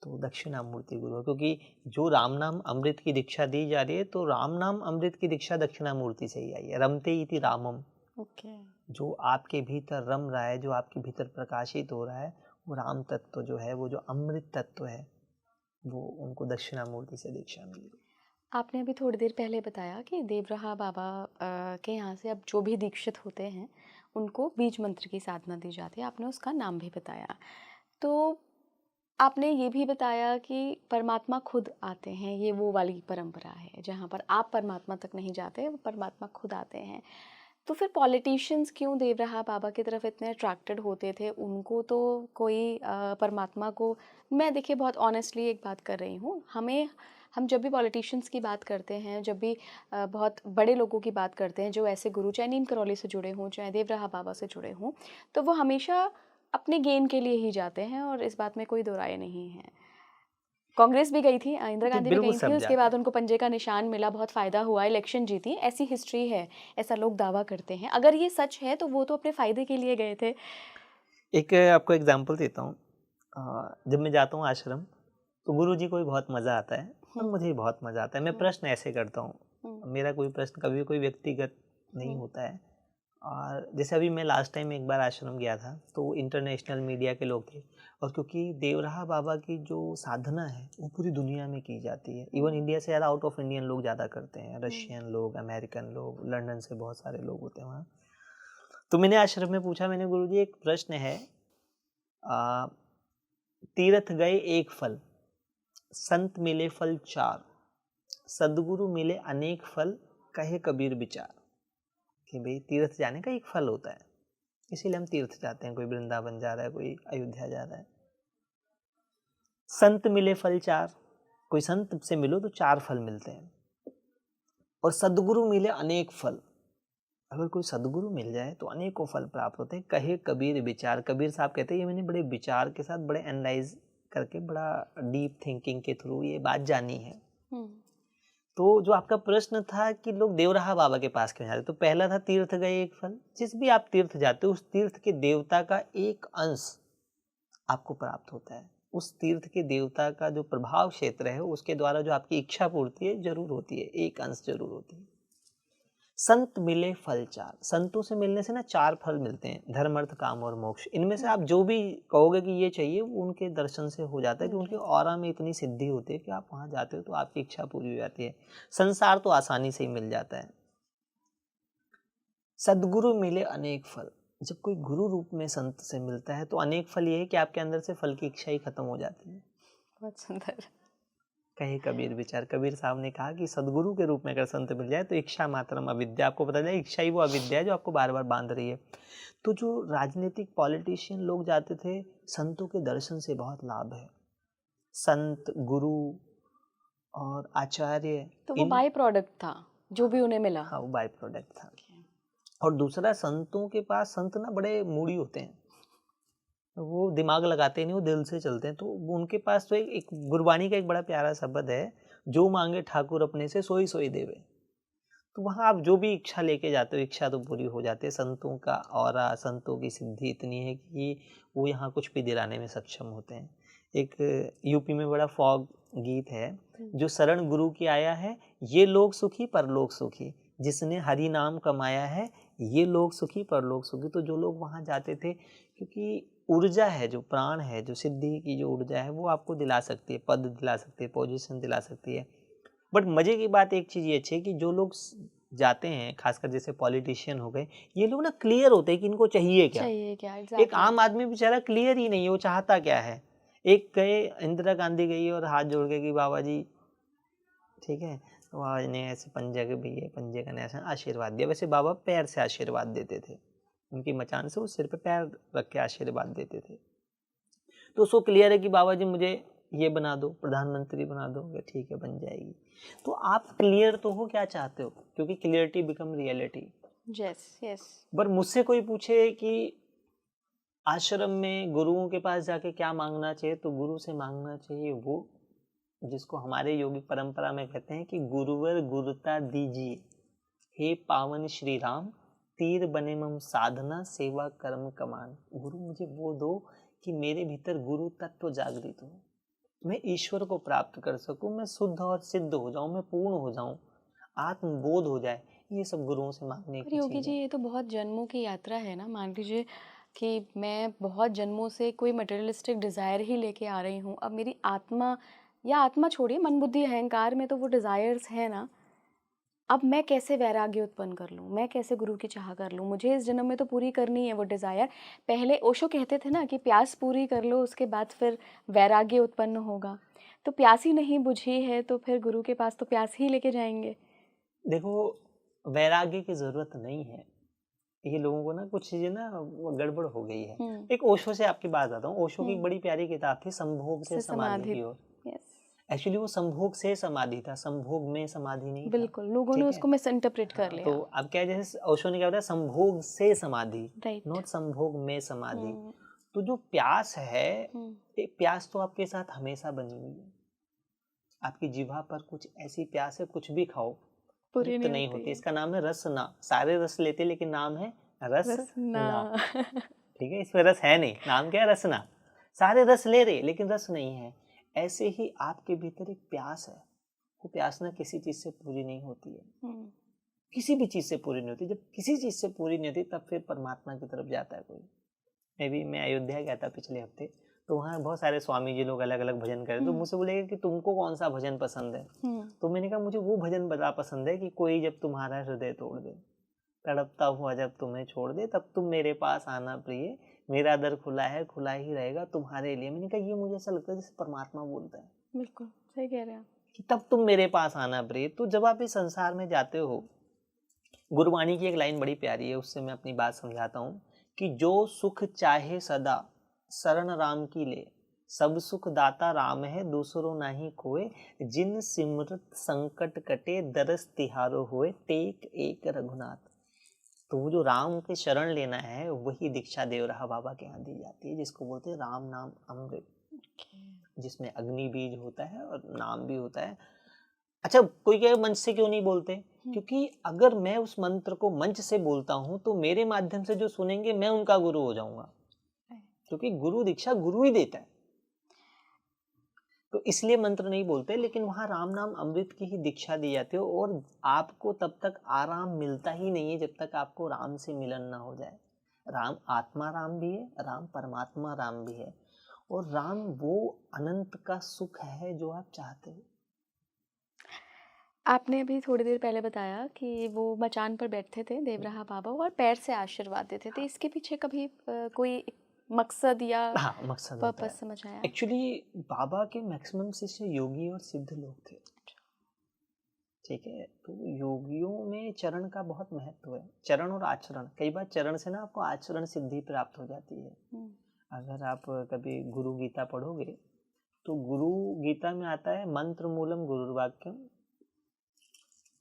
तो दक्षिणामूर्ति गुरु। क्योंकि जो राम नाम अमृत की दीक्षा दी जा रही है, तो राम नाम अमृत की दीक्षा दक्षिणामूर्ति से ही आई है। रमते इति रामम, जो आपके भीतर रम रहा है, जो आपके भीतर प्रकाशित हो रहा है, वो राम तत्व जो है, वो जो अमृत तत्व है, वो उनको दक्षिणामूर्ति से दीक्षा मिली। आपने अभी थोड़ी देर पहले बताया कि देवराहा बाबा के यहाँ से अब जो भी दीक्षित होते हैं उनको बीज मंत्र की साधना दी जाती है, आपने उसका नाम भी बताया। तो आपने ये भी बताया कि परमात्मा खुद आते हैं, ये वो वाली परंपरा है जहाँ पर आप परमात्मा तक नहीं जाते, वो परमात्मा खुद आते हैं। तो फिर पॉलिटिशियंस क्यों देवराहा बाबा की तरफ इतने अट्रैक्टेड होते थे? उनको तो कोई परमात्मा को, मैं देखिए बहुत ऑनेस्टली एक बात कर रही हूँ, हम जब भी पॉलिटिशियंस की बात करते हैं, जब भी बहुत बड़े लोगों की बात करते हैं जो ऐसे गुरु, चाहे नीम करौली से जुड़े हों, चाहे देवराहा बाबा से जुड़े हों, तो वो हमेशा अपने गेन के लिए ही जाते हैं, और इस बात में कोई दो राय नहीं है। कांग्रेस भी गई थी, इंदिरा गांधी भी गई थी, उसके बाद उनको पंजे का निशान मिला, बहुत फ़ायदा हुआ, इलेक्शन जीती, ऐसी हिस्ट्री है, ऐसा लोग दावा करते हैं। अगर ये सच है तो वो तो अपने फ़ायदे के लिए गए थे। एक आपको एग्जांपल देता हूँ, जब मैं जाता हूँ आश्रम, तो गुरुजी को भी बहुत मज़ा आता है और मुझे भी बहुत मज़ा आता है। मैं प्रश्न ऐसे करता हूँ, मेरा कोई प्रश्न कभी कोई व्यक्तिगत नहीं होता है। और जैसे अभी मैं लास्ट टाइम एक बार आश्रम गया था, तो इंटरनेशनल मीडिया के लोग थे, और क्योंकि देवराहा बाबा की जो साधना है वो पूरी दुनिया में की जाती है, इवन इंडिया से ज़्यादा आउट ऑफ इंडियन लोग ज़्यादा करते हैं, रशियन लोग, अमेरिकन लोग, लंदन से बहुत सारे लोग होते हैं वहाँ। तो मैंने आश्रम में पूछा, मैंने गुरुजी एक प्रश्न है, तीर्थ गए एक फल, संत मिले फल चार, सदगुरु मिले अनेक फल, कहे कबीर विचार। कि भाई तीर्थ जाने का एक फल होता है, इसीलिए हम तीर्थ जाते हैं, कोई वृंदावन जा रहा है, कोई अयोध्या जा रहा है। संत मिले फल चार, कोई संत से मिलो तो चार फल मिलते हैं, और सदगुरु मिले अनेक फल, अगर कोई सदगुरु मिल जाए तो अनेकों फल प्राप्त होते हैं, कहे कबीर विचार। कबीर साहब कहते हैं ये मैंने बड़े विचार के साथ, बड़े एनालाइज करके, बड़ा डीप थिंकिंग के थ्रू ये बात जानी है। तो जो आपका प्रश्न था कि लोग देवराहा बाबा के पास क्यों जाते, तो पहला था तीर्थ गए एक फल। जिस भी आप तीर्थ जाते हो उस तीर्थ के देवता का एक अंश आपको प्राप्त होता है। उस तीर्थ के देवता का जो प्रभाव क्षेत्र है उसके द्वारा जो आपकी इच्छा पूर्ति है जरूर होती है, एक अंश जरूर होती है। संत मिले फल चार, संतों से मिलने से ना 4 फल मिलते हैं, धर्म अर्थ काम और मोक्ष। इनमें से आप जो भी कहोगे कि ये चाहिए वो उनके दर्शन से हो जाता है, कि उनके ऑरा में इतनी सिद्धि होती है कि आप वहां जाते हो तो आपकी इच्छा पूरी हो जाती है। संसार तो आसानी से ही मिल जाता है। सदगुरु मिले अनेक फल, जब कोई गुरु रूप में संत से मिलता है तो अनेक फल ये है कि आपके अंदर से फल की इच्छा ही खत्म हो जाती है। बहुत सुंदर। कहे कबीर विचार, कबीर साहब ने कहा कि सदगुरु के रूप में अगर संत मिल जाए तो इच्छा मात्रम अविद्या, आपको पता चले इच्छा ही वो अविद्या है जो आपको बार बार बांध रही है। तो जो राजनीतिक पॉलिटिशियन लोग जाते थे, संतों के दर्शन से बहुत लाभ है। संत, गुरु और आचार्य, तो वो बाय प्रोडक्ट था जो भी उन्हें मिला। हाँ, वो बाय प्रोडक्ट था। और दूसरा, संतों के पास, संत ना बड़े मूडी होते हैं, वो दिमाग लगाते नहीं, वो दिल से चलते हैं। तो उनके पास तो एक गुरबानी का एक बड़ा प्यारा शब्द है, जो मांगे ठाकुर अपने से सोई सोई देवे। तो वहाँ आप जो भी इच्छा लेके जाते हो इच्छा तो पूरी हो जाती है। संतों का औरा, संतों की सिद्धि इतनी है कि वो यहाँ कुछ भी दिलाने में सक्षम होते हैं। एक यूपी में बड़ा फॉग गीत है, जो शरण गुरु की आया है ये लोग सुखी परलोक सुखी, जिसने हरि नाम कमाया है ये लोग सुखी परलोक सुखी। तो जो लोग वहाँ जाते थे, क्योंकि ऊर्जा है, जो प्राण है, जो सिद्धि की जो ऊर्जा है वो आपको दिला सकती है, पद दिला सकती है, पोजीशन दिला सकती है। बट मजे की बात एक चीज़ ये अच्छी है कि जो लोग जाते हैं, खासकर जैसे पॉलिटिशियन हो गए, ये लोग ना क्लियर होते हैं कि इनको चाहिए क्या। एक आम आदमी बेचारा क्लियर ही नहीं है वो चाहता क्या है। एक गए, इंदिरा गांधी गई और हाथ जोड़ के कि बाबा जी ठीक है, तो बाबा जी ने ऐसे पंजे के भी पंजे का ऐसा आशीर्वाद दिया। वैसे बाबा पैर से आशीर्वाद देते थे, उनकी मचान से वो सिर पे पैर रख के आशीर्वाद देते थे। तो उसको क्लियर है कि बाबा जी मुझे ये बना दो, प्रधानमंत्री बना दो, ठीक है बन जाएगी। तो आप क्लियर तो हो क्या चाहते हो, क्योंकि clarity become reality. Yes yes. पर मुझसे कोई पूछे कि आश्रम में गुरुओं के पास जाके क्या मांगना चाहिए, तो गुरु से मांगना चाहिए वो जिसको हमारे योगिक परंपरा में कहते हैं कि गुरुवर गुरुता दीजिए, हे पावन श्री राम, तीर बने मम साधना सेवा कर्म कमान। गुरु मुझे वो दो कि मेरे भीतर गुरु तत्व जागृत हो, मैं ईश्वर को प्राप्त कर सकूं, मैं शुद्ध और सिद्ध हो जाऊं, मैं पूर्ण हो जाऊं, आत्मबोध हो जाए। ये सब गुरुओं से मांगने की योगी चीज़ जी, है। ये तो बहुत जन्मों की यात्रा है ना। मान लीजिए कि मैं बहुत जन्मों से कोई मटेरियलिस्टिक डिज़ायर ही लेके आ रही हूँ। अब मेरी आत्मा, या आत्मा छोड़िए, मन बुद्धि अहंकार में तो वो डिज़ायर्स है ना। अब मैं कैसे वैराग्य उत्पन्न कर लूँ, मैं कैसे गुरु की चाह कर लूँ? मुझे इस जन्म में तो पूरी करनी है वो डिज़ायर। पहले ओशो कहते थे ना कि प्यास पूरी कर लो, उसके बाद फिर वैराग्य उत्पन्न होगा। तो प्यास ही नहीं बुझी है तो फिर गुरु के पास तो प्यास ही लेके जाएंगे। देखो, वैराग्य की जरूरत नहीं है, ये लोगों को ना कुछ चीजें ना वो गड़बड़ हो गई है। एक ओशो से आपकी बात आता हूँ। ओशो की एक बड़ी प्यारी किताब थी, संभोग से समाधि की ओर। एक्चुअली वो संभोग से समाधि था, संभोग में समाधि नहीं था। बिल्कुल, लोगों ने उसको मिस इंटरप्रेट कर लिया। तो अब क्या, जैसे ओशो ने क्या बताया, संभोग से समाधि, नॉट संभोग में समाधि। तो जो प्यास है, एक प्यास तो आपके साथ हमेशा बनी हुई है। आपकी जिह्वा पर कुछ ऐसी प्यास है, कुछ भी खाओ पूरी नहीं होती। इसका नाम है रसना। सारे रस लेते लेकिन नाम है रसना। ठीक है, इसमें रस है नहीं, नाम क्या है, रसना। सारे रस ले रहे लेकिन रस नहीं है। ऐसे ही आपके भीतर एक प्यास है, वो प्यास ना किसी चीज से पूरी नहीं होती है, किसी भी चीज से पूरी नहीं होती। जब किसी चीज से पूरी नहीं होती तब फिर परमात्मा की तरफ जाता है कोई। मैं अयोध्या गया था पिछले हफ्ते, तो वहाँ बहुत सारे स्वामी जी लोग अलग अलग भजन कर रहे। तो मुझसे बोले कि तुमको कौन सा भजन पसंद है। तो मैंने कहा मुझे वो भजन बड़ा पसंद है कि कोई जब तुम्हारा हृदय तोड़ दे, तड़पता हुआ जब तुम्हें छोड़ दे, तब तुम मेरे पास आना प्रिय, मेरा दर खुला है, खुला ही रहेगा तुम्हारे लिए। मैंने कहा ये मुझे ऐसा लगता है जैसे परमात्मा बोलता है। बिल्कुल सही कह रहे हैं कि तब तुम मेरे पास आना प्रिय। तो जब आप इस संसार में जाते हो, गुरबानी की एक लाइन बड़ी प्यारी है, उससे मैं अपनी बात समझाता हूँ कि जो सुख चाहे सदा शरण राम की ले, सब सुख दाता राम है दूसरो नाही खोए, जिन सिमरत संकट कटे दरस तिहारो होए, टेक एक रघुनाथ। तो वो जो राम के शरण लेना है वही दीक्षा देवराहा बाबा के यहाँ दी जाती है, जिसको बोलते हैं राम नाम अमृत, जिसमें अग्नि बीज होता है और नाम भी होता है। अच्छा, कोई कहे मंच से क्यों नहीं बोलते? क्योंकि अगर मैं उस मंत्र को मंच से बोलता हूँ तो मेरे माध्यम से जो सुनेंगे मैं उनका गुरु हो जाऊंगा, क्योंकि गुरु दीक्षा गुरु ही देता है। तो इसलिए मंत्र नहीं बोलते, लेकिन वहां राम नाम अमृत की ही दीक्षा दी जाती है। और आपको तब तक आराम मिलता ही नहीं है जब तक आपको राम से मिलन ना हो जाए। राम आत्मा राम भी है, राम परमात्मा राम भी है, और राम वो अनंत का सुख है जो आप चाहते हो। आपने अभी थोड़ी देर पहले बताया कि वो मचान पर बैठते थे देवराहा बाबा और पैर से आशीर्वाद देते थे। इसके पीछे कभी कोई मकसद या हाँ, मकसद होता पर्पस है। समझ आया? एक्चुअली बाबा के मैक्सिमम शिष्य योगी और सिद्ध लोग थे, ठीक है। तो योगियों में चरण का बहुत महत्व है, चरण और आचरण। कई बार चरण से ना आपको आचरण सिद्धि प्राप्त हो जाती है। अगर आप कभी गुरु गीता पढ़ोगे तो गुरु गीता में आता है मंत्र मूलम गुरुर्वाक्यम,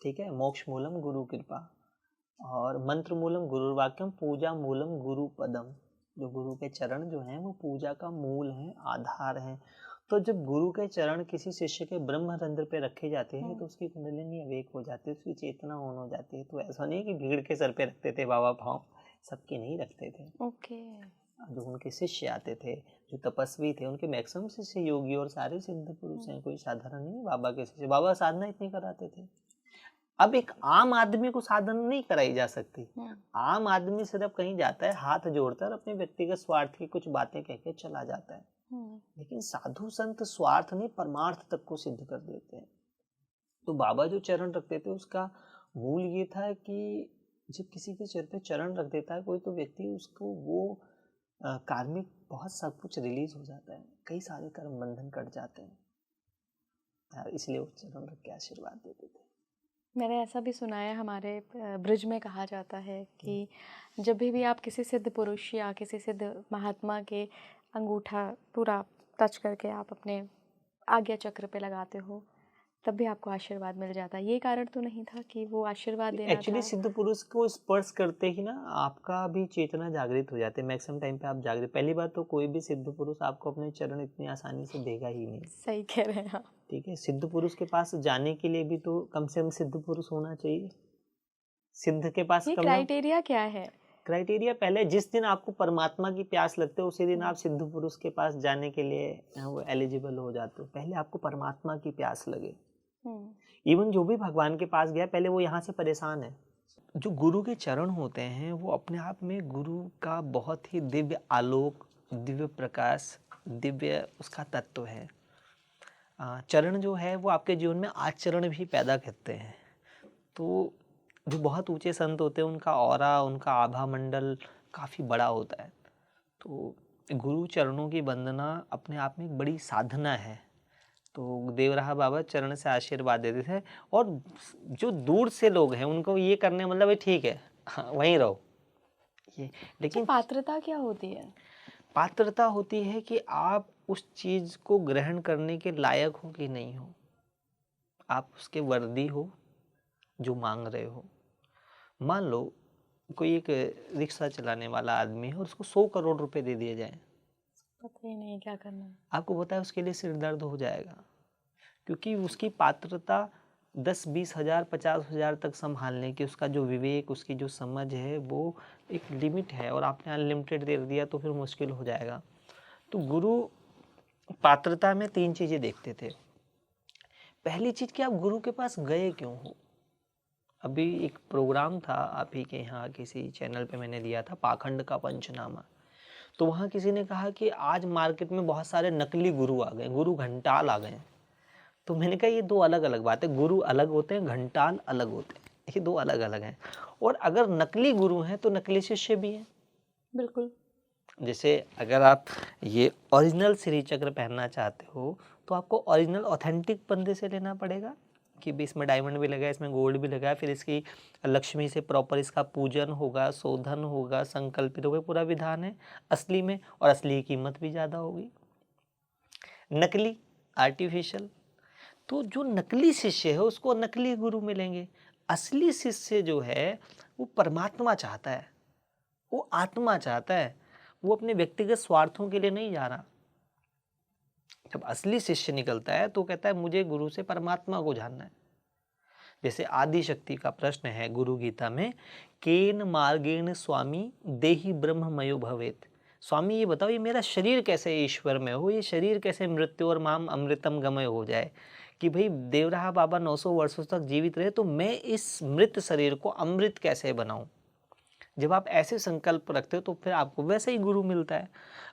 ठीक है, मोक्ष मूलम गुरु कृपा, और मंत्र मूलम गुरुर्वाक्यम, पूजा मूलम गुरु पदम। जो गुरु के चरण जो हैं वो पूजा का मूल हैं, आधार हैं। तो जब गुरु के चरण किसी शिष्य के ब्रह्मरंध्र पे रखे जाते हैं तो उसकी कुंडलिनी अवेक हो जाती है, उसकी चेतना ऑन हो जाती है। तो ऐसा नहीं कि भीड़ के सर पे रखते थे बाबा पाँव, सबके नहीं रखते थे। ओके। जो उनके शिष्य आते थे, जो तपस्वी थे, उनके मैक्सिमम शिष्य योगी और सारे सिद्ध पुरुष हैं, कोई साधारण नहीं है बाबा के शिष्य। बाबा साधना इतनी कराते थे। अब एक आम आदमी को साधना नहीं कराई जा सकती। आम आदमी सिर्फ कहीं जाता है, हाथ जोड़ता है और अपने व्यक्तिगत स्वार्थ की कुछ बातें कह के चला जाता है। लेकिन साधु संत स्वार्थ नहीं परमार्थ तक को सिद्ध कर देते हैं। तो बाबा जो चरण रखते थे उसका मूल ये था कि जब किसी के सिर पे चरण रख देता है कोई तो व्यक्ति, उसको वो कार्मिक बहुत सब कुछ रिलीज हो जाता है, कई सारे कर्म बंधन कट जाते हैं। इसलिए वो चरण रख के आशीर्वाद देते थे। मैंने ऐसा भी सुना है, हमारे ब्रिज में कहा जाता है कि जब भी आप किसी सिद्ध पुरुष या किसी सिद्ध महात्मा के अंगूठा पूरा टच करके आप अपने आज्ञा चक्र पे लगाते हो तब भी आपको आशीर्वाद मिल जाता है। ये कारण तो नहीं था कि वो आशीर्वाद देना एक्चुअली था? सिद्ध पुरुष को स्पर्श करते ही ना आपका भी चेतना जागृत हो जाती है। मैक्सिमम टाइम पे आप जागृत, पहली बात तो कोई भी सिद्ध पुरुष आपको अपने चरण इतनी आसानी से देगा ही नहीं। सही कह रहे हैं आप। ठीक है, सिद्ध पुरुष के पास जाने के लिए भी तो कम से कम सिद्ध पुरुष होना चाहिए। सिद्ध के पास ये कम क्राइटेरिया क्या है? क्राइटेरिया पहले जिस दिन आपको परमात्मा की प्यास लगती है उसी दिन आप सिद्ध पुरुष के पास जाने के लिए वो एलिजिबल हो जाते हो। पहले आपको परमात्मा की प्यास लगे। इवन जो भी भगवान के पास गया पहले वो यहाँ से परेशान है। जो गुरु के चरण होते हैं वो अपने आप में गुरु का बहुत ही दिव्य आलोक, दिव्य प्रकाश, दिव्य उसका तत्व है। चरण जो है वो आपके जीवन में आचरण भी पैदा करते हैं। तो जो बहुत ऊंचे संत होते हैं उनका ऑरा, उनका आभा मंडल काफ़ी बड़ा होता है। तो गुरु चरणों की वंदना अपने आप में एक बड़ी साधना है। तो देवराहा बाबा चरण से आशीर्वाद देते थे, और जो दूर से लोग हैं उनको ये करने मतलब ठीक है, हाँ वहीं रहो ये। लेकिन पात्रता क्या होती है? पात्रता होती है कि आप उस चीज़ को ग्रहण करने के लायक हो कि नहीं हो, आप उसके वर्दी हो जो मांग रहे हो। मान लो कोई एक रिक्शा चलाने वाला आदमी है और उसको 100 करोड़ रुपए दे दिए जाए, पता ही नहीं क्या करना है। आपको पता है उसके लिए सिर दर्द हो जाएगा, क्योंकि उसकी पात्रता 10-20 हज़ार 50 हज़ार तक संभालने की, उसका जो विवेक, उसकी जो समझ है वो एक लिमिट है, और आपने अनलिमिटेड दे दिया तो फिर मुश्किल हो जाएगा। तो गुरु पात्रता में 3 चीज़ें देखते थे। पहली चीज़ कि आप गुरु के पास गए क्यों हो। अभी एक प्रोग्राम था आप ही के यहाँ किसी चैनल पे मैंने दिया था, पाखंड का पंचनामा। तो वहाँ किसी ने कहा कि आज मार्केट में बहुत सारे नकली गुरु आ गए, गुरु घंटाल आ गए। तो मैंने कहा ये दो अलग अलग बात है, गुरु अलग होते हैं, घंटाल अलग होते हैं, ये दो अलग अलग हैं। और अगर नकली गुरु हैं तो नकली शिष्य भी हैं। बिल्कुल। जैसे अगर आप ये ओरिजिनल श्री चक्र पहनना चाहते हो तो आपको ओरिजिनल ऑथेंटिक बंदे से लेना पड़ेगा कि भी इसमें डायमंड भी लगा है, इसमें गोल्ड भी लगा है, फिर इसकी लक्ष्मी से प्रॉपर इसका पूजन होगा, शोधन होगा, संकल्पित होगा, पूरा विधान है असली में, और असली कीमत भी ज़्यादा होगी। नकली, आर्टिफिशियल, तो जो नकली शिष्य है उसको नकली गुरु मिलेंगे। असली शिष्य जो है वो परमात्मा चाहता है, वो आत्मा चाहता है, वो अपने व्यक्तिगत स्वार्थों के लिए नहीं जा रहा। जब असली शिष्य निकलता है तो कहता है मुझे गुरु से परमात्मा को जानना है, जैसे आदि शक्ति का प्रश्न है गुरु गीता में, केन मार्गेण स्वामी देहि ब्रह्ममयो भवेत। स्वामी ये बताओ, ये मेरा शरीर कैसे ईश्वरमय हो, ये शरीर कैसे मृत्यु और माम अमृतम गमय हो जाए, कि भाई देवराहा बाबा 900 वर्षों तक जीवित रहे तो मैं इस मृत शरीर को अमृत कैसे बनाऊं। जब आप ऐसे संकल्प रखते हो तो फिर आपको वैसे ही गुरु मिलता है।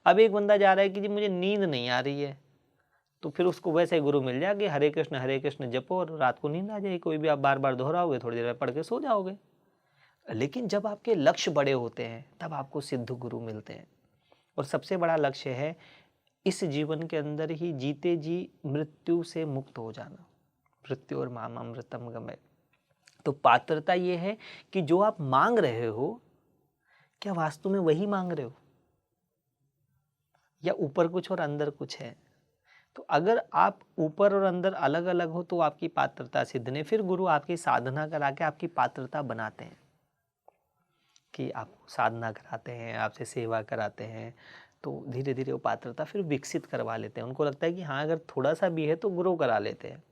अब एक बंदा जा रहा है कि जी मुझे नींद नहीं आ रही है, तो फिर उसको वैसे ही गुरु मिल जाए कि हरे कृष्ण जपो और रात को नींद आ जाएगी, कोई भी आप बार बार दोहराओगे थोड़ी देर में पढ़ के सो जाओगे। लेकिन जब आपके लक्ष्य बड़े होते हैं तब आपको सिद्ध गुरु मिलते हैं। और सबसे बड़ा लक्ष्य है इस जीवन के अंदर ही जीते जी मृत्यु से मुक्त हो जाना, मृत्यु और माम अमृतम गमय। तो पात्रता ये है कि जो आप मांग रहे हो क्या वास्तु में वही मांग रहे हो, या ऊपर कुछ और अंदर कुछ है। तो अगर आप ऊपर और अंदर अलग अलग हो तो आपकी पात्रता सिद्ध नहीं। फिर गुरु आपकी साधना करा के आपकी पात्रता बनाते हैं, कि आपको साधना कराते हैं, आपसे सेवा कराते हैं, तो धीरे धीरे वो पात्रता फिर विकसित करवा लेते हैं। उनको लगता है कि हाँ अगर थोड़ा सा भी है तो ग्रो करा लेते हैं।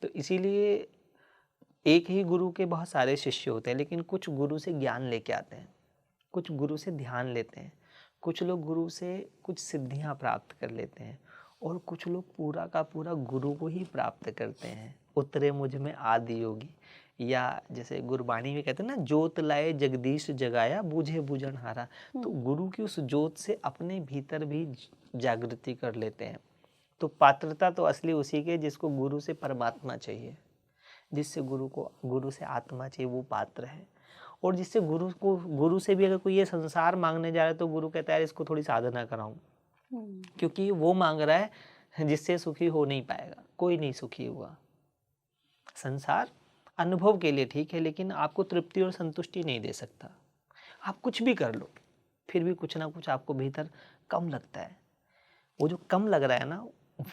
तो इसीलिए एक ही गुरु के बहुत सारे शिष्य होते हैं, लेकिन कुछ गुरु से ज्ञान लेके आते हैं, कुछ गुरु से ध्यान लेते हैं, कुछ लोग गुरु से कुछ सिद्धियां प्राप्त कर लेते हैं, और कुछ लोग पूरा का पूरा गुरु को ही प्राप्त करते हैं। उतरे मुझ में आदि योगी, या जैसे गुरबाणी में कहते हैं ना, जोत लाए जगदीश जगाया बूझे बूझन हारा। तो गुरु की उस जोत से अपने भीतर भी जागृति कर लेते हैं। तो पात्रता तो असली उसी के जिसको गुरु से परमात्मा चाहिए, जिससे गुरु से आत्मा चाहिए, वो पात्र है। और जिससे गुरु से भी अगर कोई ये संसार मांगने जा रहा है तो गुरु कहता है इसको थोड़ी साधना कराऊं, क्योंकि वो मांग रहा है जिससे सुखी हो नहीं पाएगा, कोई नहीं सुखी हुआ। संसार अनुभव के लिए ठीक है, लेकिन आपको तृप्ति और संतुष्टि नहीं दे सकता। आप कुछ भी कर लो फिर भी कुछ ना कुछ आपको भीतर कम लगता है। वो जो कम लग रहा है ना,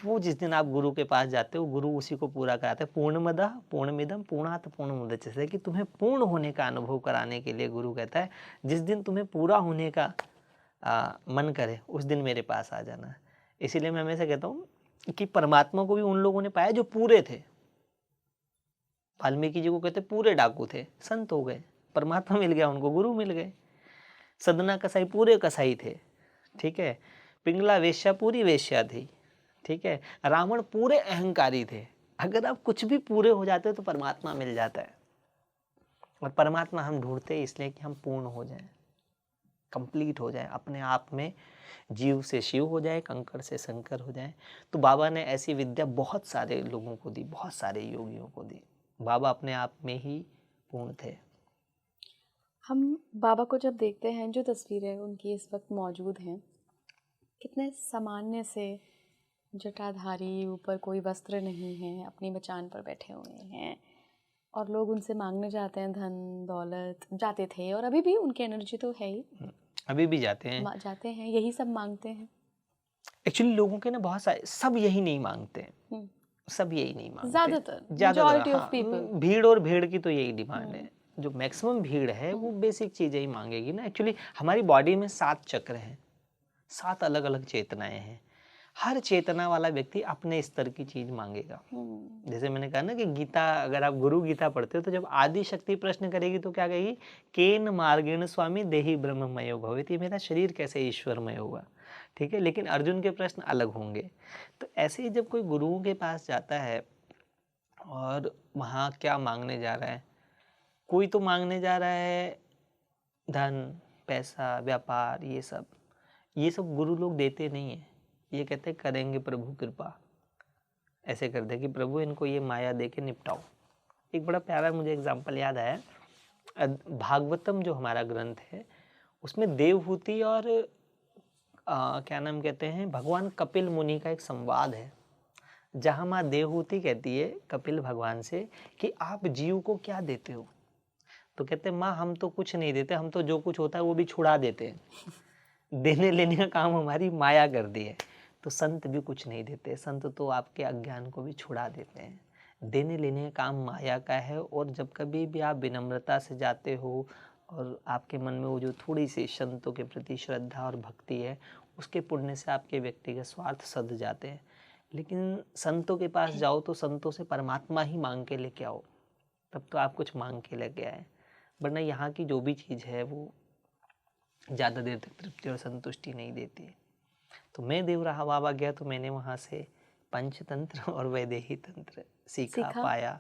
वो जिस दिन आप गुरु के पास जाते हो गुरु उसी को पूरा कराते हैं। पूर्णमदः पूर्णमिदं पूर्णात् पूर्णमुदच्यते, कि तुम्हें पूर्ण होने का अनुभव कराने के लिए गुरु कहता है जिस दिन तुम्हें पूरा होने का मन करे उस दिन मेरे पास आ जाना। इसीलिए मैं हमेशा कहता हूँ कि परमात्मा को भी उन लोगों ने पाया जो पूरे थे। वाल्मीकि जी को कहते पूरे डाकू थे, संत हो गए, परमात्मा मिल गया उनको, गुरु मिल गए। सदना कसाई पूरे कसाई थे, ठीक है। पिंगला वेश्या पूरी वेश्या थी, ठीक है। रावण पूरे अहंकारी थे। अगर आप कुछ भी पूरे हो जाते हो तो परमात्मा मिल जाता है। और परमात्मा हम ढूंढते हैं इसलिए कि हम पूर्ण हो जाएं, कंप्लीट हो जाएं, अपने आप में जीव से शिव हो जाए, कंकड़ से शंकर हो जाए। तो बाबा ने ऐसी विद्या बहुत सारे लोगों को दी, बहुत सारे योगियों को दी। बाबा अपने आप में ही पूर्ण थे। हम बाबा को जब देखते हैं, जो तस्वीरें उनकी इस वक्त मौजूद हैं, कितने सामान्य से जटाधारी, ऊपर कोई वस्त्र नहीं है, अपनी मचान पर बैठे हुए हैं, और लोग उनसे मांगने जाते हैं धन दौलत, जाते थे और अभी भी उनकी एनर्जी तो है ही, अभी भी जाते हैं, यही सब मांगते हैं। एक्चुअली लोगों के ना बहुत सारे, सब यही नहीं मांगते हैं, सब यही नहीं मांगते, ज़्यादातर majority of people, भीड़ और भीड़ की तो यही डिमांड है। जो मैक्सिमम भीड़ है वो बेसिक चीजें ही मांगेगी ना। एक्चुअली हमारी बॉडी में 7 चक्र हैं, 7 अलग अलग चेतनाएं हैं। हर चेतना वाला व्यक्ति अपने स्तर की चीज मांगेगा। जैसे मैंने कहा ना कि गीता, अगर आप गुरु गीता पढ़ते हो तो जब आदि शक्ति प्रश्न करेगी तो क्या कहेगी, केन मार्गेण स्वामी देहि ब्रह्ममयो भवेत्, ये मेरा शरीर कैसे ईश्वरमय होगा, ठीक है। लेकिन अर्जुन के प्रश्न अलग होंगे। तो ऐसे ही जब कोई गुरुओं के पास जाता है और वहाँ क्या मांगने जा रहा है, कोई तो मांगने जा रहा है धन पैसा व्यापार, ये सब गुरु लोग देते नहीं है। ये कहते करेंगे प्रभु कृपा, ऐसे कर दे कि प्रभु इनको ये माया दे के निपटाओ। एक बड़ा प्यारा मुझे एग्जाम्पल याद आया, भागवतम जो हमारा ग्रंथ है उसमें देवहूति और क्या नाम कहते हैं, भगवान कपिल मुनि का एक संवाद है, जहाँ माँ देवहूति कहती है कपिल भगवान से कि आप जीव को क्या देते हो। तो कहते हैं माँ हम तो कुछ नहीं देते, हम तो जो कुछ होता है वो भी छुड़ा देते हैं। देने लेने का काम हमारी माया कर दी है। तो संत भी कुछ नहीं देते, संत तो आपके अज्ञान को भी छुड़ा देते हैं। देने लेने का काम माया का है। और जब कभी भी आप विनम्रता से जाते हो और आपके मन में वो जो थोड़ी सी संतों के प्रति श्रद्धा और भक्ति है, उसके पुण्य से आपके व्यक्तिगत स्वार्थ सध जाते हैं। लेकिन संतों के पास जाओ तो संतों से परमात्मा ही मांग के लेके आओ, तब तो आप कुछ मांग के लेके आए, वरना यहाँ की जो भी चीज़ है वो ज़्यादा देर तक तृप्ति और संतुष्टि नहीं देती है। तो मैं देवराहा बाबा गया तो मैंने वहाँ से पंचतंत्र और वैदेही तंत्र सीखा पाया,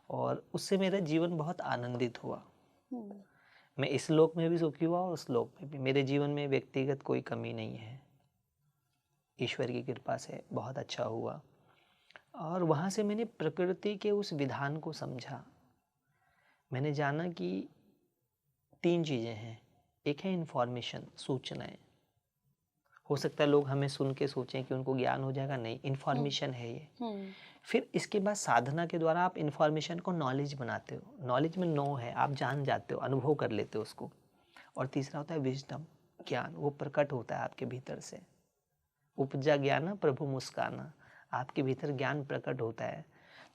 और उससे मेरा जीवन बहुत आनंदित हुआ। मैं इस लोक में भी सुखी हुआ और उस लोक में भी। मेरे जीवन में व्यक्तिगत कोई कमी नहीं है, ईश्वर की कृपा से बहुत अच्छा हुआ। और वहाँ से मैंने प्रकृति के उस विधान को समझा। मैंने जाना कि 3 चीज़ें हैं। एक है इन्फॉर्मेशन, सूचनाएं। हो सकता है लोग हमें सुन के सोचें कि उनको ज्ञान हो जाएगा, नहीं, इन्फॉर्मेशन है ये। फिर इसके बाद साधना के द्वारा आप इन्फॉर्मेशन को नॉलेज बनाते हो। नॉलेज में नो है, आप जान जाते हो, अनुभव कर लेते हो उसको। और तीसरा होता है विजडम, ज्ञान, वो प्रकट होता है आपके भीतर से। उपजा ज्ञान प्रभु मुस्काना, आपके भीतर ज्ञान प्रकट होता है।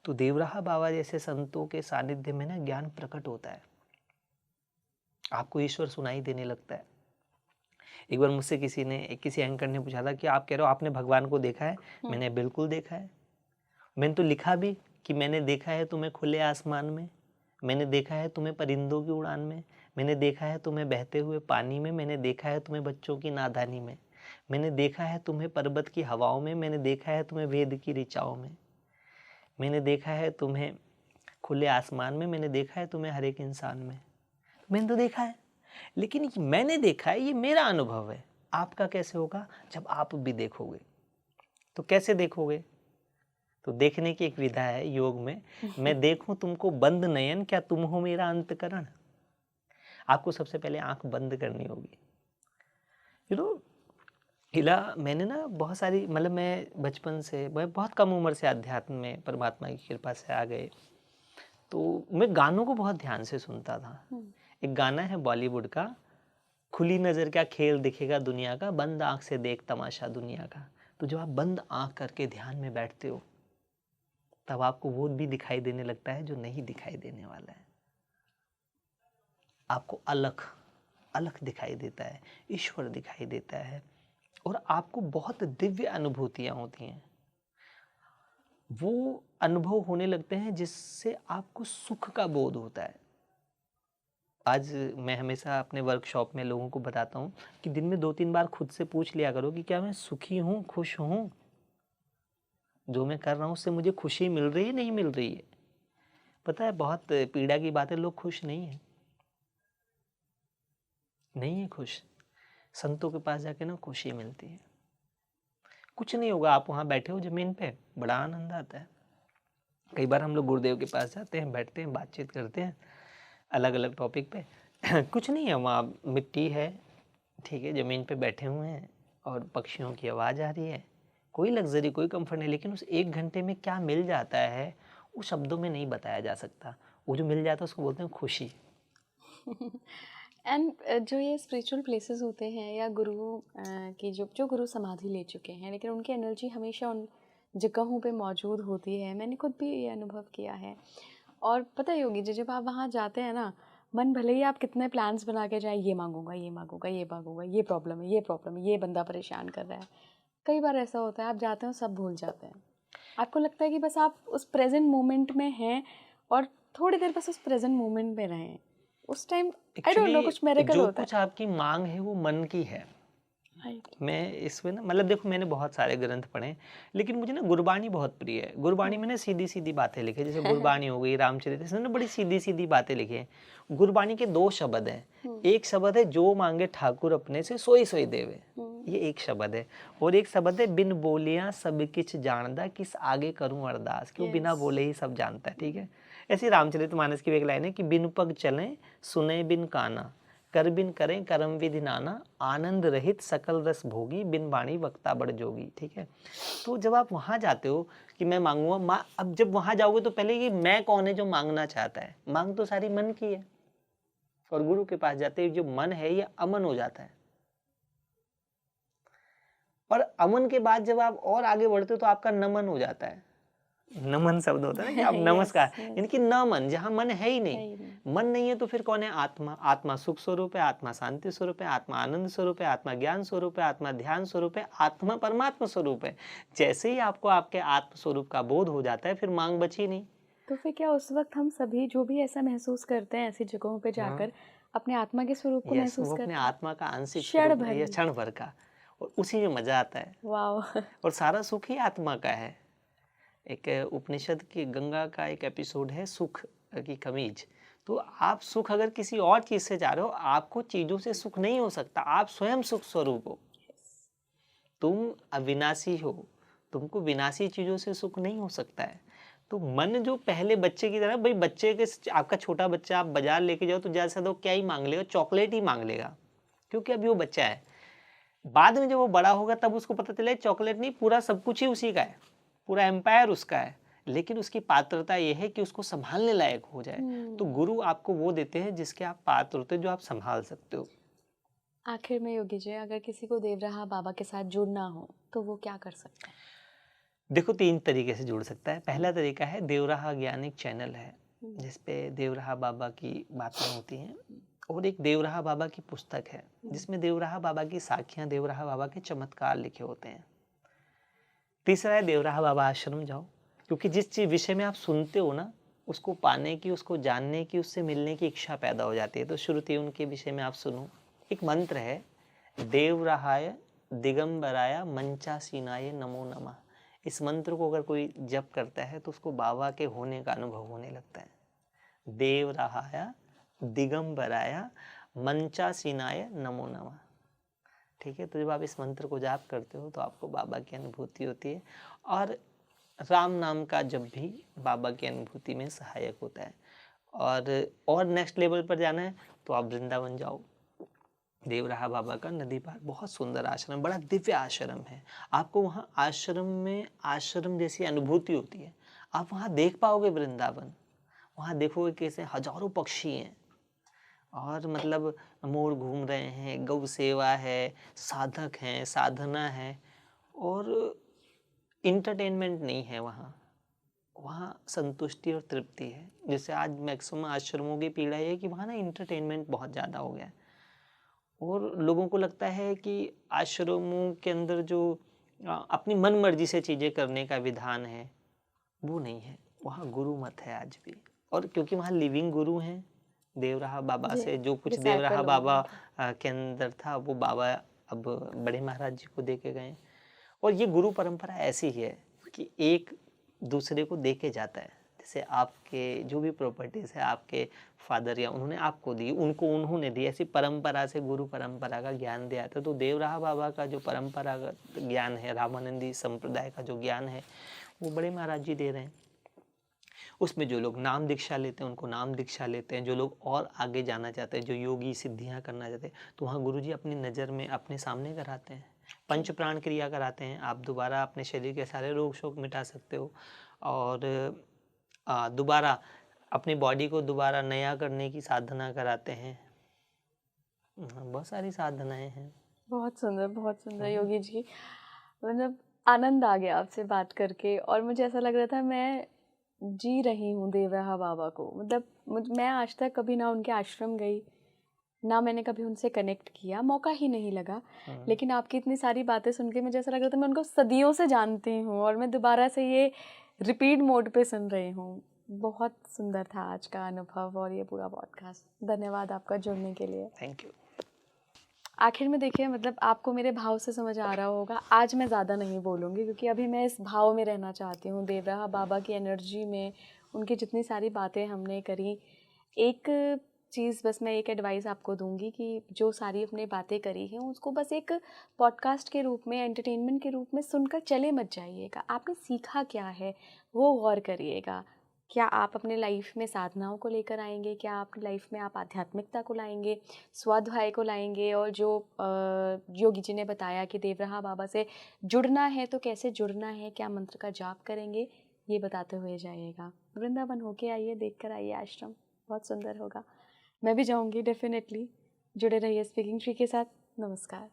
तो देवराहा बाबा जैसे संतों के सानिध्य में ना ज्ञान प्रकट होता है, आपको ईश्वर सुनाई देने लगता है। एक बार मुझसे किसी एंकर ने पूछा था कि आप कह रहे हो आपने भगवान को देखा है? मैंने बिल्कुल देखा है। मैंने तो लिखा भी कि मैंने देखा है तुम्हें खुले आसमान में, मैंने देखा है तुम्हें परिंदों की उड़ान में, मैंने देखा है तुम्हें बहते हुए पानी में, मैंने देखा है तुम्हें बच्चों की नादानी में, मैंने देखा है तुम्हें पर्वत की हवाओं में, मैंने देखा है तुम्हें वेद की ऋचाओं में, मैंने देखा है तुम्हें खुले आसमान में, मैंने देखा है तुम्हें हर एक इंसान में। मैंने तो देखा है, लेकिन मैंने देखा है, ये मेरा अनुभव है। आपका कैसे होगा? जब आप भी देखोगे। तो कैसे देखोगे? तो देखने की एक विधा है योग में, मैं देखूं तुमको बंद नयन, क्या तुम हो मेरा अंतकरण। आपको सबसे पहले आंख बंद करनी होगी। मैंने ना बहुत सारी, मतलब मैं बचपन से, मैं बहुत कम उम्र से अध्यात्म में परमात्मा की कृपा से आ गए, तो मैं गानों को बहुत ध्यान से सुनता था। एक गाना है बॉलीवुड का, खुली नज़र क्या खेल दिखेगा दुनिया का, बंद आंख से देख तमाशा दुनिया का। तो जब आप बंद आंख करके ध्यान में बैठते हो, तब आपको वो भी दिखाई देने लगता है जो नहीं दिखाई देने वाला है। आपको अलग अलग दिखाई देता है, ईश्वर दिखाई देता है, और आपको बहुत दिव्य अनुभूतियां होती हैं। वो अनुभव होने लगते हैं जिससे आपको सुख का बोध होता है। आज मैं हमेशा अपने वर्कशॉप में लोगों को बताता हूँ कि दिन में 2-3 बार खुद से पूछ लिया करो कि क्या मैं सुखी हूँ, खुश हूँ, जो मैं कर रहा हूँ उससे मुझे खुशी मिल रही है, नहीं मिल रही है। पता है बहुत पीड़ा की बात है, लोग खुश नहीं है, नहीं है खुश। संतों के पास जाके ना खुशी मिलती है। कुछ नहीं होगा, आप वहाँ बैठे हो जमीन पे, बड़ा आनंद आता है। कई बार हम लोग गुरुदेव के पास जाते हैं, बैठते हैं, बातचीत करते हैं अलग अलग टॉपिक पे। कुछ नहीं है वहाँ, मिट्टी है, ठीक है, ज़मीन पे बैठे हुए हैं और पक्षियों की आवाज़ आ रही है, कोई लग्जरी, कोई कंफर्ट नहीं। लेकिन उस 1 घंटे में क्या मिल जाता है वो शब्दों में नहीं बताया जा सकता। वो जो मिल जाता है उसको बोलते हैं खुशी। एंड जो ये स्पिरिचुअल प्लेसेस होते हैं या गुरु की जो गुरु समाधि ले चुके हैं, लेकिन उनकी एनर्जी हमेशा उन जगहों पे मौजूद होती है। मैंने खुद भी ये अनुभव किया है। और पता ही होगी जब आप वहाँ जाते हैं ना, मन भले ही आप कितने प्लान्स बना के जाए, ये मांगूंगा, ये मांगूंगा, ये मांगूंगा, ये प्रॉब्लम है, ये प्रॉब्लम है, ये बंदा परेशान कर रहा है, कई बार ऐसा होता है आप जाते हो सब भूल जाते हैं। आपको लगता है कि बस आप उस प्रेजेंट मोमेंट में हैं और थोड़ी देर बस उस प्रेजेंट मोमेंट में रहें। उस टाइम आई डोंट नो कुछ मिरेकल होता है। जो कुछ आपकी मांग है वो मन की है। मैं इसमें ना, मतलब देखो, मैंने बहुत सारे ग्रंथ पढ़े, लेकिन मुझे ना गुरबाणी बहुत प्रिय है। गुरबाणी में ना सीधी सीधी बातें लिखी, जैसे गुरबाणी हो गई, रामचरित, इसमें ना बड़ी सीधी सीधी बातें लिखी हैं। गुरबाणी के 2 शब्द हैं। एक शब्द है जो मांगे ठाकुर अपने से सोई सोई देवे, ये एक शब्द है। और एक शब्द है बिन बोलिया सब किछ जानदा, किस आगे करूं अरदास, क्यों बिना बोले ही सब जानता है, ठीक है। ऐसी रामचरितमानस की एक लाइन है कि बिन पग चलें सुने बिन काना, कर बिन करें कर्म विधि नाना, आनंद रहित सकल रस भोगी, बिन वाणी वक्ता बड़ जोगी, ठीक है। तो जब आप वहाँ जाते हो कि मैं मांगूंगा, अब जब वहाँ जाओगे तो पहले ये मैं कौन है जो मांगना चाहता है, मांग तो सारी मन की है। और गुरु के पास जाते ही जो मन है ये अमन हो जाता है। और अमन के बाद जब आप और आगे बढ़ते हो तो आपका नमन हो जाता है। नमन शब्द होता है ना कि आप नमस्कार, यानी कि न मन, जहां मन है ही नहीं। मन नहीं है तो फिर कौन है? आत्मा। आत्मा सुख स्वरूप है, आत्मा शांति स्वरूप है, आत्मा आनंद स्वरूप है, आत्मा ज्ञान स्वरूप है, आत्मा ध्यान स्वरूप है, आत्मा परमात्मा स्वरूप है। जैसे ही आपको आपके आत्म स्वरूप का बोध हो जाता है, फिर मांग बची नहीं। तो फिर क्या उस वक्त हम सभी जो भी ऐसा महसूस करते हैं ऐसी जगहों पे जाकर अपने आत्मा के स्वरूप को महसूस वो करते अपने हैं? आत्मा का आंशिक क्षण स्वरूप भर है, या ही। क्षण भर का, और उसी में मजा आता है। वाह। और सारा सुख ही आत्मा का है। एक उपनिषद की गंगा का एक एपिसोड है, सुख की कमीज। तो आप सुख अगर किसी और चीज से जा रहे हो, आपको चीजों से सुख नहीं हो सकता, आप स्वयं सुख स्वरूप हो। तुम अविनाशी हो, तुमको विनाशी चीजों से सुख नहीं हो सकता है। तो मन जो पहले बच्चे की तरह, भाई बच्चे के, आपका छोटा बच्चा आप बाजार लेके जाओ तो ज्यादा से ज्यादा क्या ही मांग लेगा, चॉकलेट ही मांग लेगा, क्योंकि अभी वो बच्चा है। बाद में जब वो बड़ा होगा तब उसको पता चले चॉकलेट नहीं, पूरा सब कुछ ही उसी का है, पूरा एम्पायर उसका है, लेकिन उसकी पात्रता ये है कि उसको संभालने लायक हो जाए। तो गुरु आपको वो देते हैं जिसके आप पात्र होते हैं, जो आप संभाल सकते हो। आखिर में योगी जी, अगर किसी को देवराहा बाबा के साथ जुड़ना हो तो वो क्या कर सकता है? देखो, 3 तरीके से जुड़ सकता है। पहला तरीका है, देवराहा ज्ञान एक चैनल है जिसपे देवराहा बाबा की बातें होती हैं, और एक देवराहा बाबा की पुस्तक है जिसमें देवराहा बाबा की साखियां, देवराहा बाबा के चमत्कार लिखे होते हैं। तीसरा है, देवराहा बाबा आश्रम जाओ, क्योंकि जिस चीज विषय में आप सुनते हो ना, उसको पाने की, उसको जानने की, उससे मिलने की इच्छा पैदा हो जाती है। तो श्रुति उनके विषय में आप सुनो। एक मंत्र है, देवराहाय दिगंबराय मंचासीनाय नमो नमः। इस मंत्र को अगर कोई जप करता है तो उसको बाबा के होने का अनुभव होने लगता है। देवराहाय दिगंबराय मंचासीनाय नमो नमः। ठीक है, तो जब आप इस मंत्र को जाप करते हो तो आपको बाबा की अनुभूति होती है, और राम नाम का जब भी बाबा की अनुभूति में सहायक होता है। और नेक्स्ट लेवल पर जाना है तो आप वृंदावन जाओ। देवराहा बाबा का नदी पार बहुत सुंदर आश्रम, बड़ा दिव्य आश्रम है। आपको वहाँ आश्रम में आश्रम जैसी अनुभूति होती है। आप वहाँ देख पाओगे वृंदावन, वहाँ देखोगे कैसे हजारों पक्षी हैं, और मतलब मोर घूम रहे हैं, गौ सेवा है, साधक हैं, साधना है, और इंटरटेनमेंट नहीं है वहाँ। वहाँ संतुष्टि और तृप्ति है। जैसे आज मैक्सिमम आश्रमों की पीड़ा ये है कि वहाँ ना इंटरटेनमेंट बहुत ज़्यादा हो गया है, और लोगों को लगता है कि आश्रमों के अंदर जो अपनी मन मर्जी से चीज़ें करने का विधान है, वो नहीं है। वहाँ गुरु मत है आज भी, और क्योंकि वहाँ लिविंग गुरु हैं। देवराहा बाबा से जो कुछ देवराहा बाबा के अंदर था, वो बाबा अब बड़े महाराज जी को दे के गए। और ये गुरु परंपरा ऐसी ही है कि एक दूसरे को दे के जाता है। जैसे आपके जो भी प्रॉपर्टीज है, आपके फादर या उन्होंने आपको दी, उनको उन्होंने दी, ऐसी परंपरा से गुरु परंपरा का ज्ञान दिया था। तो देवराहा बाबा का जो परंपरागत ज्ञान है, रामानंदी संप्रदाय का जो ज्ञान है, वो बड़े महाराज जी दे रहे हैं। उसमें जो लोग नाम दीक्षा लेते हैं उनको नाम दीक्षा लेते हैं, जो लोग और आगे जाना चाहते हैं, जो योगी सिद्धियां करना चाहते हैं, तो वहाँ गुरुजी अपनी नज़र में अपने सामने कराते हैं, पंच प्राण क्रिया कराते हैं। आप दोबारा अपने शरीर के सारे रोग शोक मिटा सकते हो, और दोबारा अपनी बॉडी को दोबारा नया करने की साधना कराते हैं। बहुत सारी साधनाएं हैं। बहुत सुंदर योगी जी। मतलब आनंद आ गया आपसे बात करके, और मुझे ऐसा लग रहा था मैं जी रही हूँ देवराहा बाबा को। मतलब मैं आज तक कभी ना उनके आश्रम गई, ना मैंने कभी उनसे कनेक्ट किया, मौका ही नहीं लगा। लेकिन आपकी इतनी सारी बातें सुन के मुझे ऐसा लग रहा था मैं उनको सदियों से जानती हूँ, और मैं दोबारा से ये रिपीट मोड पे सुन रही हूँ। बहुत सुंदर था आज का अनुभव और ये पूरा पॉडकास्ट। धन्यवाद आपका जुड़ने के लिए। Thank you. आखिर में देखिए, मतलब आपको मेरे भाव से समझ आ रहा होगा, आज मैं ज़्यादा नहीं बोलूँगी क्योंकि अभी मैं इस भाव में रहना चाहती हूँ, देवराहा बाबा की एनर्जी में। उनकी जितनी सारी बातें हमने करी, एक चीज़ बस मैं एक एडवाइस आपको दूंगी कि जो सारी अपने बातें करी हैं उसको बस एक पॉडकास्ट के रूप में, एंटरटेनमेंट के रूप में सुनकर चले मत जाइएगा। आपने सीखा क्या है वो गौर करिएगा। क्या आप अपने लाइफ में साधनाओं को लेकर आएंगे? क्या आपकी लाइफ में आप आध्यात्मिकता को लाएंगे, स्वाध्याय को लाएंगे? और जो योगी जी ने बताया कि देवराहा बाबा से जुड़ना है तो कैसे जुड़ना है, क्या मंत्र का जाप करेंगे, ये बताते हुए जाइएगा। वृंदावन होके आइए, देख कर आइए आश्रम, बहुत सुंदर होगा। मैं भी जाऊंगी डेफिनेटली। जुड़े रहिए स्पीकिंग ट्री के साथ। नमस्कार।